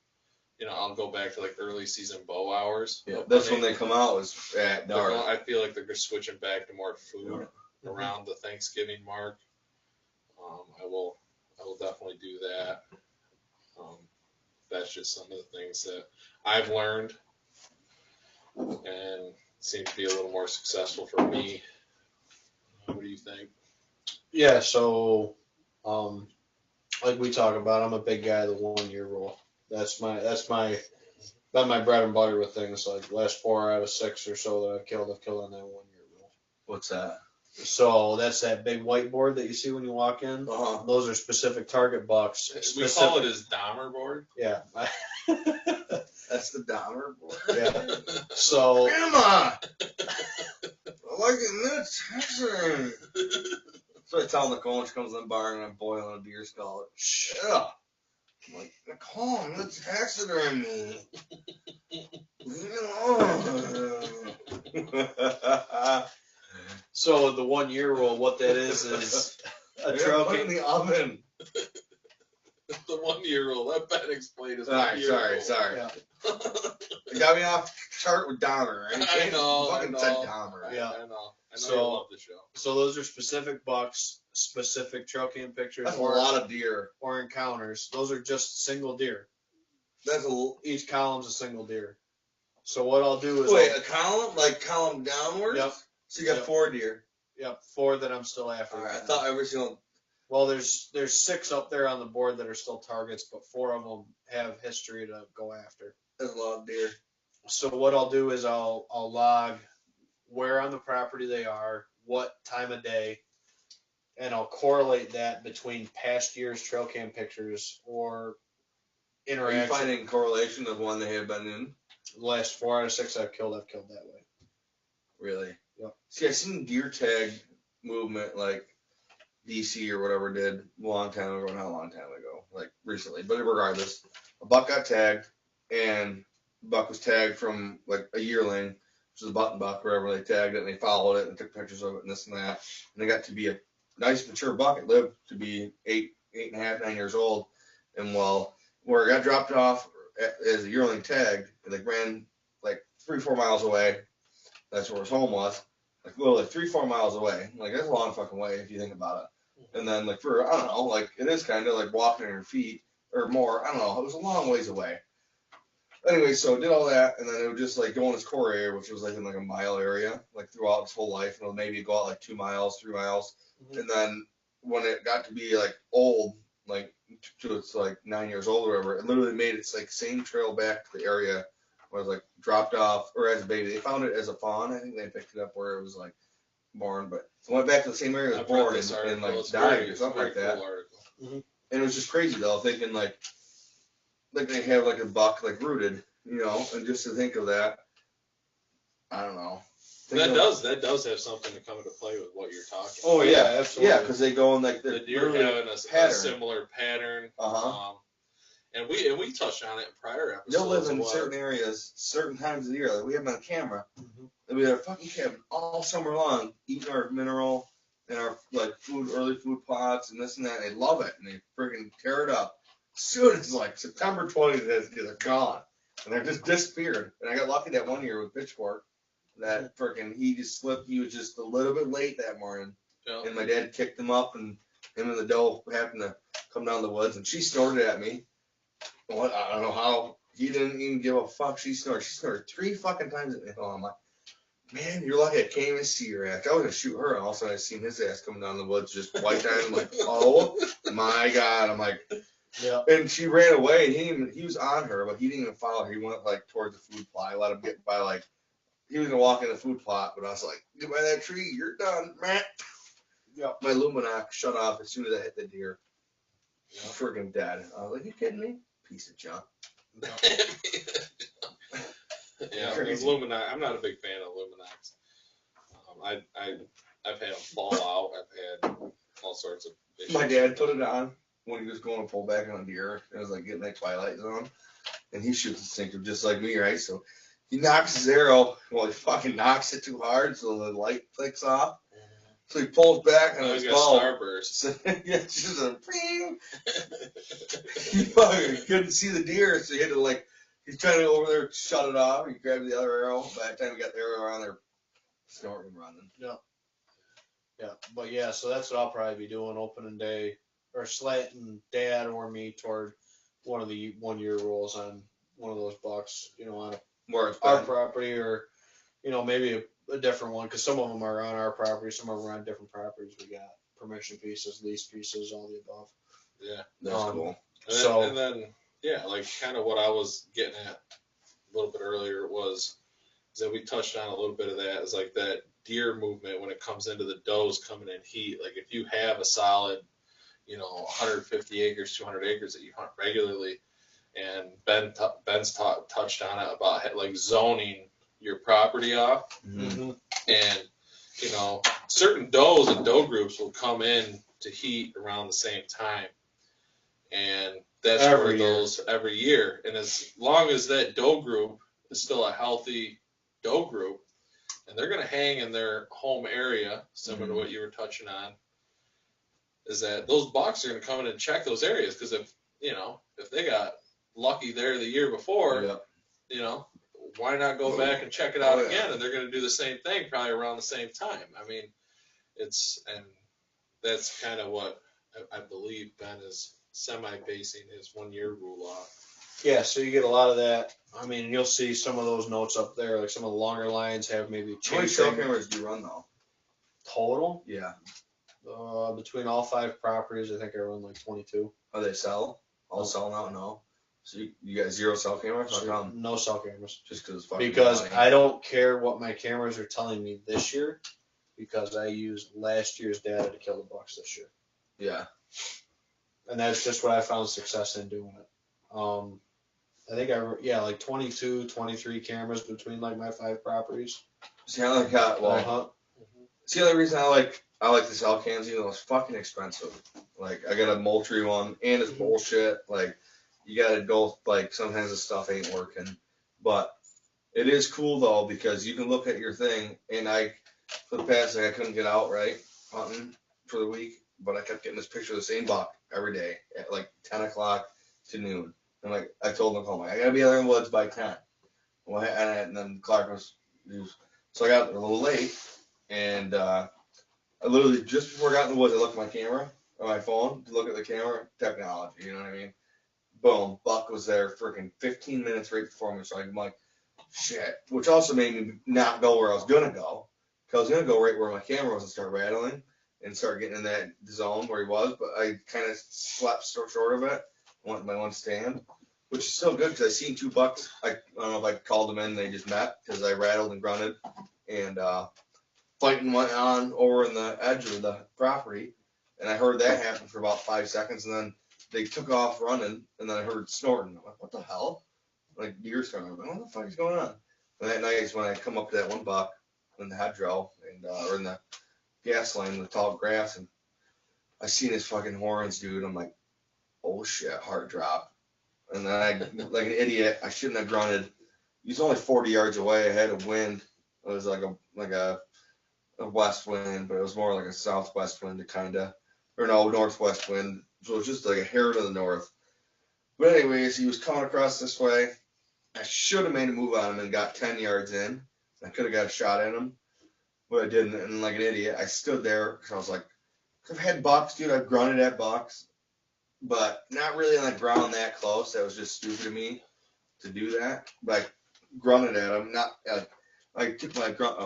You know, I'll go back to like early season bow hours. Yeah, that's when they come out is at dark. I feel like they're switching back to more food around the Thanksgiving mark. I will definitely do that. That's just some of the things that I've learned and seem to be a little more successful for me. What do you think? Yeah, so like we talk about, I'm a big guy of the 1 year rule. That's my been my bread and butter with things. Like last 4 out of 6 or so that I've killed on that 1 year rule. What's that? So that's that big whiteboard that you see when you walk in. Those are specific target bucks. We call it his Dahmer board. Yeah. That's the Dahmer board. Yeah. So Grandma, I like it nuts. Excellent. So I tell Nicole when she comes in the bar and I'm boiling a deer skull. Yeah. I'm like, Nicole, that's taxidermy. Leave it alone. So the 1 year rule, what that is a trail Put it in the oven. The 1 year rule. Let Ben explain his 1 Alright, year rule. sorry. Yeah. You got me off chart with Dahmer. Right? I know. Fucking said Dahmer. Yeah. I know So- you love the show. So those are specific bucks, specific trail cam pictures, That's a lot of deer. or encounters. Those are just single deer. That's a Each column's a single deer. So what I'll do is wait, a column? Like column downwards? Yep. So you got Yep. 4 deer. Yep, 4 that I'm still after. Alright, I thought every single. Well, there's 6 up there on the board that are still targets, but 4 of them have history to go after. That's a lot of deer. So what I'll do is I'll log where on the property they are, what time of day, and I'll correlate that between past year's trail cam pictures or Are you interaction. finding correlation of when they have been in? The last 4 out of 6 I've killed that way. Really? Yep. See, I seen deer tag movement like DC or whatever did a long time ago, not a long time ago, like recently. But regardless, a buck got tagged, and the buck was tagged from like a yearling, which is a button buck, wherever they tagged it, and they followed it and took pictures of it and this and that. And they got to be a nice mature buck. It lived to be 8.5, 9 years old. And while where it got dropped off as a yearling tagged, and they ran like 3-4 miles away. That's where his home was. Like literally 3-4 miles away. Like that's a long fucking way if you think about it. And then like for I don't know, like it is kind of like walking on your feet or more. I don't know. It was a long ways away. Anyway, so did all that, and then it would just like go in his core area, which was like in like a mile area, like throughout his whole life. And it'll maybe go out like 2 miles, 3 miles, and then when it got to be like old, like to it's like 9 years old or whatever, it literally made its like same trail back to the area where it was like dropped off or as a baby. They found it as a fawn. I think they picked it up where it was like born, but it went back to the same area it was born and like died or something like that. Cool And it was just crazy though, thinking like they have like a buck like rooted, you know, and just to think of that, I don't know. That does have something to come into play with what you're talking. Oh about. yeah, absolutely. Yeah, because they go in like The deer having a similar pattern. And we touched on it in prior episodes. They'll live in certain areas, certain times of the year. Like we have them on camera. And we have a fucking cabin all summer long, eating our mineral and our like food, early food plots and this and that. And they love it and they freaking tear it up. As soon as like September 20th, they're gone and they're just disappeared. And I got lucky that one year with Pitchfork. That freaking he just slipped. He was just a little bit late that morning, and my dad kicked him up, and him and the doe happened to come down the woods, and she snorted at me. What I don't know how he didn't even give a fuck. She snored 3 fucking times at me. Oh, I'm like, man, you're lucky I can't even see your ass. I was gonna shoot her, and all of a sudden I seen his ass coming down the woods, just white eyed. I'm like, oh my god. I'm like, Yeah. and she ran away, and he was on her, but he didn't even follow her. He went like towards the food plot. I let him get by, like he was gonna walk in the food plot, but I was like, get by that tree, you're done, man. Yeah. My Luminox shut off as soon as I hit the deer. Yeah. Freaking dead. I was like, you kidding me? Piece of junk. Yeah, Crazy. Luminox. I'm not a big fan of Luminox. I've had them fall out. I've had all sorts of issues. My dad put it on when he was going to pull back on a deer. It was like getting that twilight zone, and he shoots instinctive just like me, right? So he knocks his arrow. Well, he fucking knocks it too hard, so the light flicks off. So he pulls back and he's his got bow. starburst. Yeah, it's just a ping. He fucking couldn't see the deer, so he had to like. He's trying to over there shut it off. He grabbed the other arrow. By the time he got the arrow around there, snorting and running. Yeah. Yeah. But yeah, so that's what I'll probably be doing opening day, or slanting Dad or me toward one of the 1 year rules on one of those bucks, on Where it's our been. property, or maybe a different one, because some of them are on our property, some of them are on different properties. We got permission pieces, lease pieces, all the above. Yeah, That's cool. And then yeah, like kind of what I was getting at a little bit earlier is that we touched on a little bit of that, is like that deer movement when it comes into the does coming in heat. Like if you have a solid, 150 acres, 200 acres that you hunt regularly, and Ben's touched on it about like zoning your property off, Mm-hmm. and certain does and doe groups will come in to heat around the same time, and that's every year. And as long as that doe group is still a healthy doe group, and they're going to hang in their home area, similar to what you were touching on, is that those bucks are going to come in and check those areas, because if they got lucky there the year before, why not go back and check it out again? And they're going to do the same thing probably around the same time. I mean, and that's kind of what I believe Ben is semi-basing his 1 year rule off. Yeah, so you get a lot of that. I mean, you'll see some of those notes up there, like some of the longer lines have maybe How many changed. trail cameras do you run though? Total? Yeah. Between all 5 properties, I think I run like 22. Oh, they sell? All sell now? No. So you got 0 cell cameras? How come? No cell cameras. Just because it's fucking Because money. I don't care what my cameras are telling me this year, because I used last year's data to kill the bucks this year. Yeah. And that's just what I found success in doing it. I think like 22, 23 cameras between like my 5 properties. See, I like got that I hunt. See, the only reason I like the cell cams, even though it's fucking expensive. Like, I got a Moultrie one, and it's bullshit. Like, you gotta go, like, sometimes the stuff ain't working. But it is cool, though, because you can look at your thing, and for the past, I couldn't get out, right, hunting for the week, but I kept getting this picture of the same buck every day at, like, 10 o'clock to noon. And, like, I told him, I gotta be out in the woods by 10. Well, and then Clark so I got a little late, and I literally, just before I got in the woods, I looked at my camera on my phone to look at the camera. Technology, you know what I mean? Boom, buck was there freaking 15 minutes right before me. So I'm like, shit. Which also made me not go where I was going to go. Because I was going to go right where my camera was and start rattling and start getting in that zone where he was. But I kind of slept short of it. Went to my one stand, which is still good because I seen 2 bucks. I don't know if I called them in. They just met because I rattled and grunted. And fighting went on over in the edge of the property, and I heard that happen for about 5 seconds, and then they took off running, and then I heard snorting. I'm like, what the hell? Like deer snorting. I'm like, what the fuck is going on? And that night is when I come up to that one buck in the hedgerow, and or in the gas line in the tall grass, and I seen his fucking horns, dude. I'm like, oh shit, heart drop. And then I, like an idiot, I shouldn't have grunted. He was only 40 yards away. I had a wind. It was like a west wind, but it was more like a southwest wind, northwest wind. So it was just like a hair to the north. But anyways, he was coming across this way. I should have made a move on him and got 10 yards in. I could have got a shot at him, but I didn't. And like an idiot, I stood there because I was like, I've had bucks, dude. I've grunted at bucks, but not really on the ground that close. That was just stupid of me. to do that, but I grunted at him. Not I took my grunt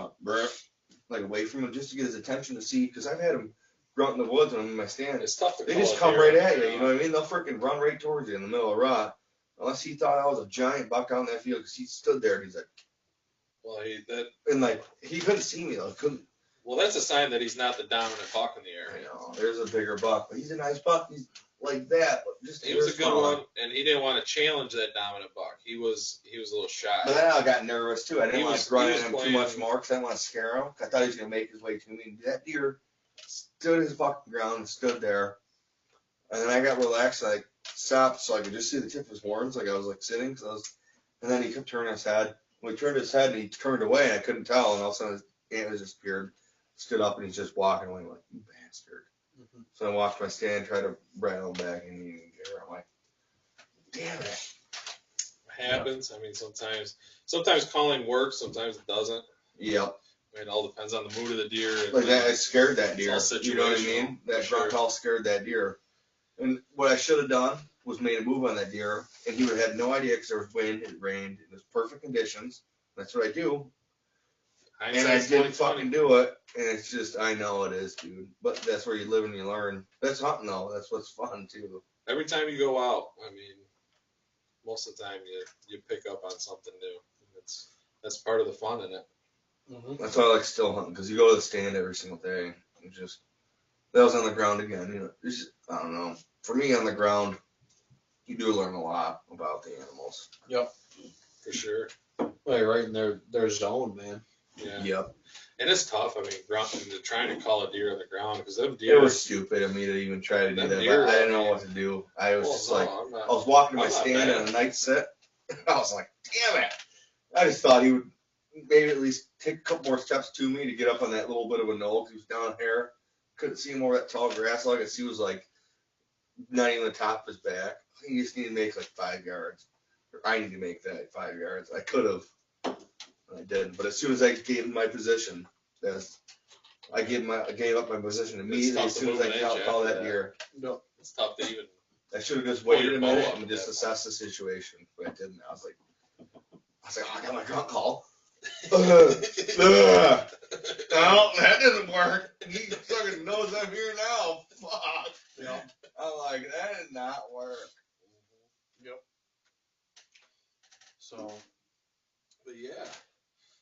like away from him just to get his attention to see, because I've had him grunt in the woods when I'm in my stand. It's tough to They call just a come deer right on at you. there, You know what I mean? They'll freaking run right towards you in the middle of a rut, unless he thought I was a giant buck out in that field, because he stood there and he's like, Well, he couldn't see me though. Couldn't. well, that's a sign that he's not the dominant buck in the I area. know. There's a bigger buck, but he's a nice buck. He's like that, but just He was a good smaller. one, and he didn't want to challenge that dominant buck. He was a little shy. But then I got nervous too. I didn't want to grunt he at was him too playing- much more because I didn't want to scare him. I thought he was gonna make his way to me. And that deer stood his fucking ground and stood there. And then I got relaxed. And I stopped so I could just see the tip of his horns, like I was like sitting. And then he kept turning his head. When he turned his head and he turned away, and I couldn't tell. And all of a sudden his antlers just appeared, stood up, and he's just walking away. I'm like, you bastard. Mhm. So I walked to my stand, tried to rattle him back, and he didn't care. I'm like, damn it. Happens. I mean, sometimes calling works, sometimes it doesn't. Yep. I mean, it all depends on the mood of the deer. And, Like that, it scared that deer. It's all You know what I situational, mean? That for grunt sure. call scared that deer. And what I should have done was made a move on that deer, and he would have had no idea because there was wind, it rained, it was perfect conditions. That's what I do. And I hindsight's didn't 20/20. fucking do it, and it's just, I know it is, dude. But that's where you live and you learn. That's hunting, though. That's what's fun, too. Every time you go out, I mean, most of the time you pick up on something new. That's part of the fun in it. Mm-hmm. That's why I like still hunting, because you go to the stand every single day. And just, that was on the ground again. You know, it's just, I don't know. For me, on the ground, you do learn a lot about the animals. Yep. For sure. Like right in their zone, man. Yeah. Yep. And it's tough. I mean, trying to call a deer on the ground because them deer. It was stupid of me to even try to do Them that, deer, but I didn't I know mean- what to do. I was Well, just no, like, I'm not- I was walking to my I'm not stand mad. on a night sit. I was like, damn it. I just thought he would maybe at least take a couple more steps to me to get up on that little bit of a knoll, because he was down here. Couldn't see him over that tall grass. All I could see was like not even the top of his back. He just needed to make like 5 yards. Or I need to make that 5 yards. I could have. I didn't. But as soon as I gave him my position, I gave up my position immediately tough as to soon as move I an called edge that after deer. No. It's tough to even. I should have just Pull waited your a bow minute up and at just that assessed the situation, but I didn't. I was like, oh, I got my grunt call. No, that didn't work. He fucking knows I'm here now. Fuck. Yeah. I'm like, that did not work. So But yeah.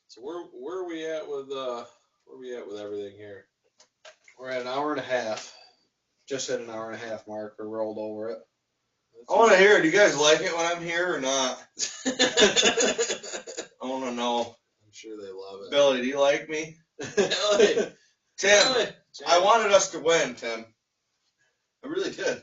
So where are we at with everything here? we're at an hour and a half. Just at an hour and a half mark. We rolled over it. I want to hear it. Do you guys like it when I'm here or not? I want to know. I'm sure they love it. Billy, do you like me? Billy, Tim, Billy. I wanted us to win, Tim. I really did.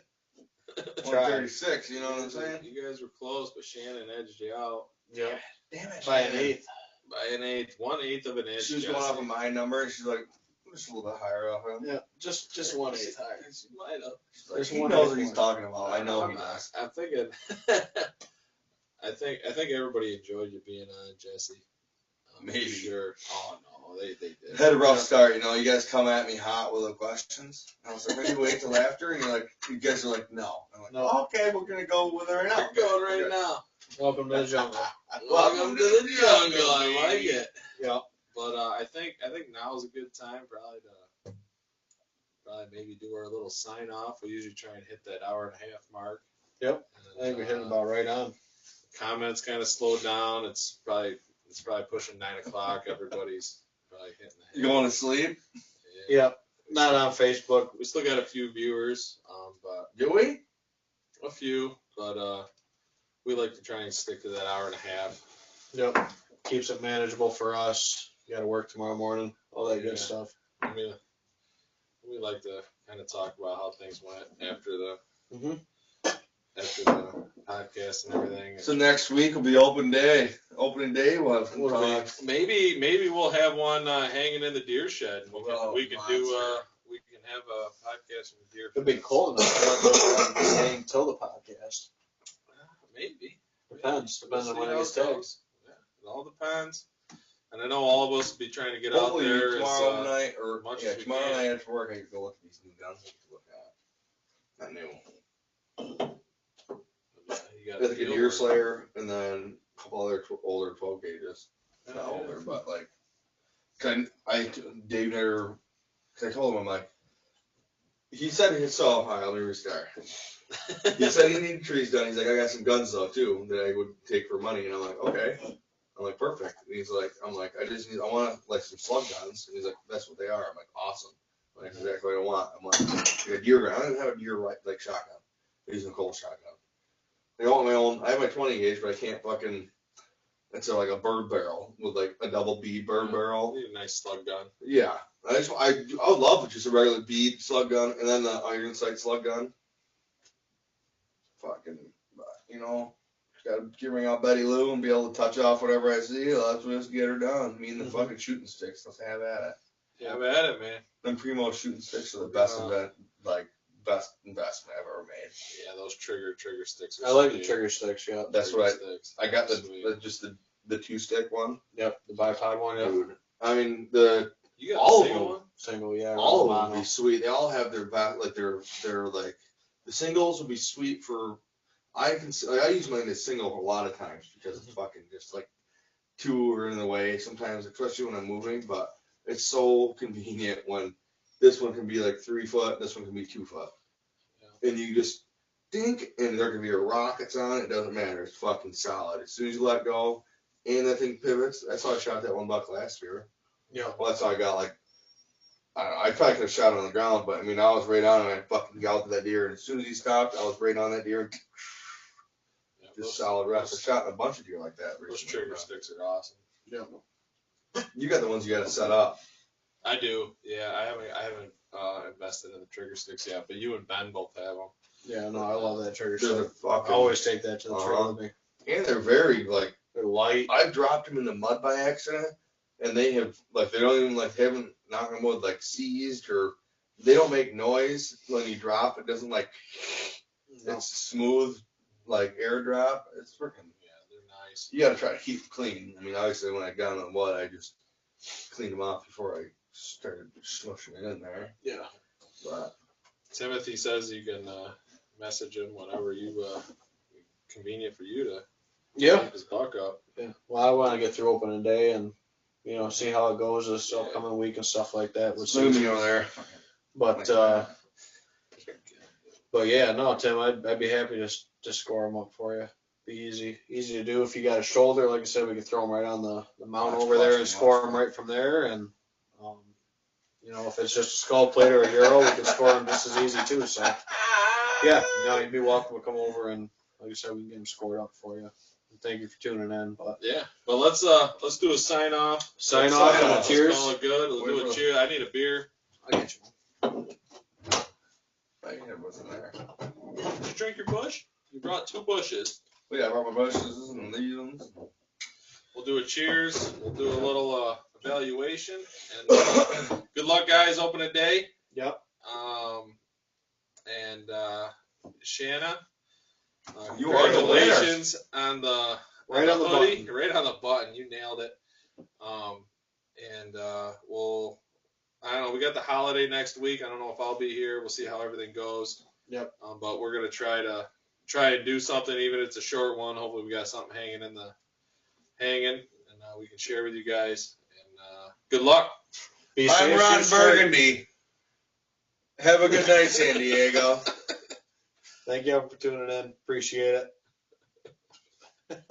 Try. 136, you know what I'm saying? You guys were close, but Shannon edged you out Yeah. Damn it. By an Shannon. eighth. by an eighth, 1/8 of an inch. She was going off of my number, and she's like, I'm just a little bit higher off him. Yeah. Just 1/8 higher. She might have. She's like, There's he one knows eighth what he's more. talking about. I know he does. I'm thinking. I think everybody enjoyed you being on, Jesse. Maybe. For sure. Oh no, they did. Had a rough start, you know. You guys come at me hot with the questions. I was like, maybe wait till after, and you guys are like, no. I'm like, No. okay, we're gonna go with her now. We're going right now. Welcome to the jungle. Welcome to the jungle. I like baby. it. Yeah. But I think now is a good time probably maybe do our little sign off. We usually try and hit that hour and a half mark. Yep. And, I think we're hitting about right on. comments kind of slowed down. It's probably pushing 9 o'clock. Everybody's probably hitting the You going to sleep? Yeah. Yep. Not on Facebook. We still got a few viewers, but Do we? a few. But we like to try and stick to that hour and a half. Yep. Keeps it manageable for us. You got to work tomorrow morning. All that Yeah. good stuff. I mean, we like to kind of talk about how things went after the Mhm. podcast and everything. So next week will be opening day. We'll have some What do we- talks. Maybe we'll have one hanging in the deer shed. And Oh, we can have a podcast from the deer. It'd be cold enough to staying till the podcast. Maybe. Depends. Depends on See when it how gets goes. tags. Yeah, it all depends. And I know all of us will be trying to get out Hopefully there tomorrow as night, or much as we tomorrow can. night after work, I can go look at these new guns. I can look at. Not new. You got I think a deer slayer, and then a couple other older 12 gauges. Not older, but like, Dave never, cause I told him, I'm like, he said, so, alright, let me restart. He said he needed trees done. He's like, I got some guns though too that I would take for money, and I'm like, okay. I'm like, perfect. And he's like, I want like some slug guns. And he's like, that's what they are. I'm like, awesome. Like, exactly what I want. I'm like a deer gun. I don't even have a deer like shotgun. I'm using a Colt shotgun. I want my own. I have my 20 gauge, but I can't fucking. It's like a bird barrel with like a double bead bird barrel. You need a nice slug gun. Yeah, I would love just a regular bead slug gun, and then the iron sight slug gun. Fucking, you know, gotta ring out Betty Lou and be able to touch off whatever I see. Let's just get her done. Me and the fucking shooting sticks. Let's have at it. Yeah, have at it, man. Them Primo shooting sticks are the best best investment I've ever made. Yeah, those trigger sticks. I like the trigger sticks. Yeah, that's what I got. Just the 2-stick one. Yep, the bipod one. Yep. Dude, I mean you got all a single of them. one? Single, yeah. All of them would be sweet. They all have their like the singles would be sweet for. I use mine as single a lot of times because it's fucking just like two are in the way sometimes, especially when I'm moving. But it's so convenient when this one can be like 3 foot, this one can be 2 foot, and you just dink, and there can be a rock that's on it. It doesn't matter. It's fucking solid. As soon as you let go, and that thing pivots. That's how I shot that one buck last year. Yeah. Well, that's how I got like. I don't know, I probably could have shot it on the ground, but I mean, I was right on and I fucking galloped that deer, and as soon as he stopped, I was right on that deer. And just solid rest. I shot a bunch of deer like that recently. Those trigger sticks are awesome. Yeah. You got the ones you got to set up. I do. Yeah, I haven't invested in the trigger sticks yet, but you and Ben both have them. Yeah, no, I love that trigger They're stick. I always take that to the trail with me. And they're very like they're light. I've dropped them in the mud by accident, and they have like they don't even like they haven't knock on wood like seized or they don't make noise when you drop. It doesn't like it's smooth like air drop. It's freaking they're nice. You got to try to keep them clean. I mean, obviously when I got them in the mud, I just cleaned them off before I started smushing it in there. Yeah. But Timothy says you can message him whenever you convenient for you to keep his buck up. Yeah. Well, I want to get through opening day and see how it goes this upcoming week and stuff like that. Smooth me over there. But yeah, no, Tim, I'd be happy to score them up for you. Be easy to do. If you got a shoulder, like I said, we can throw them right on the mount over there and score them right from there. And if it's just a skull plate or a euro, we can score them just as easy too. So yeah, you'd be welcome to come over and, like I said, we can get them scored up for you. Thank you for tuning in. But yeah, but let's do a sign off. Sign off and a cheers. Call it good. We'll do a cheer. I need a beer. I get you. I wasn't there. Did you drink your bush? You brought 2 bushes. Well, yeah, I brought my bushes and these ones. We'll do a cheers. We'll do a little evaluation. And good luck, guys. Open a day. Yep. And Shanna. Congratulations on the right on the hoodie, button. right on the button. You nailed it. I don't know. We got the holiday next week. I don't know if I'll be here. We'll see how everything goes. Yep. But we're gonna try and do something, even if it's a short one. Hopefully, we got something hanging, and we can share with you guys. And good luck. I'm Ron Burgundy. Have a good night, San Diego. Thank you for tuning in. Appreciate it.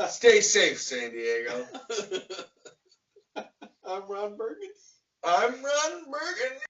Stay safe, San Diego. I'm Ron Burgundy. I'm Ron Burgundy.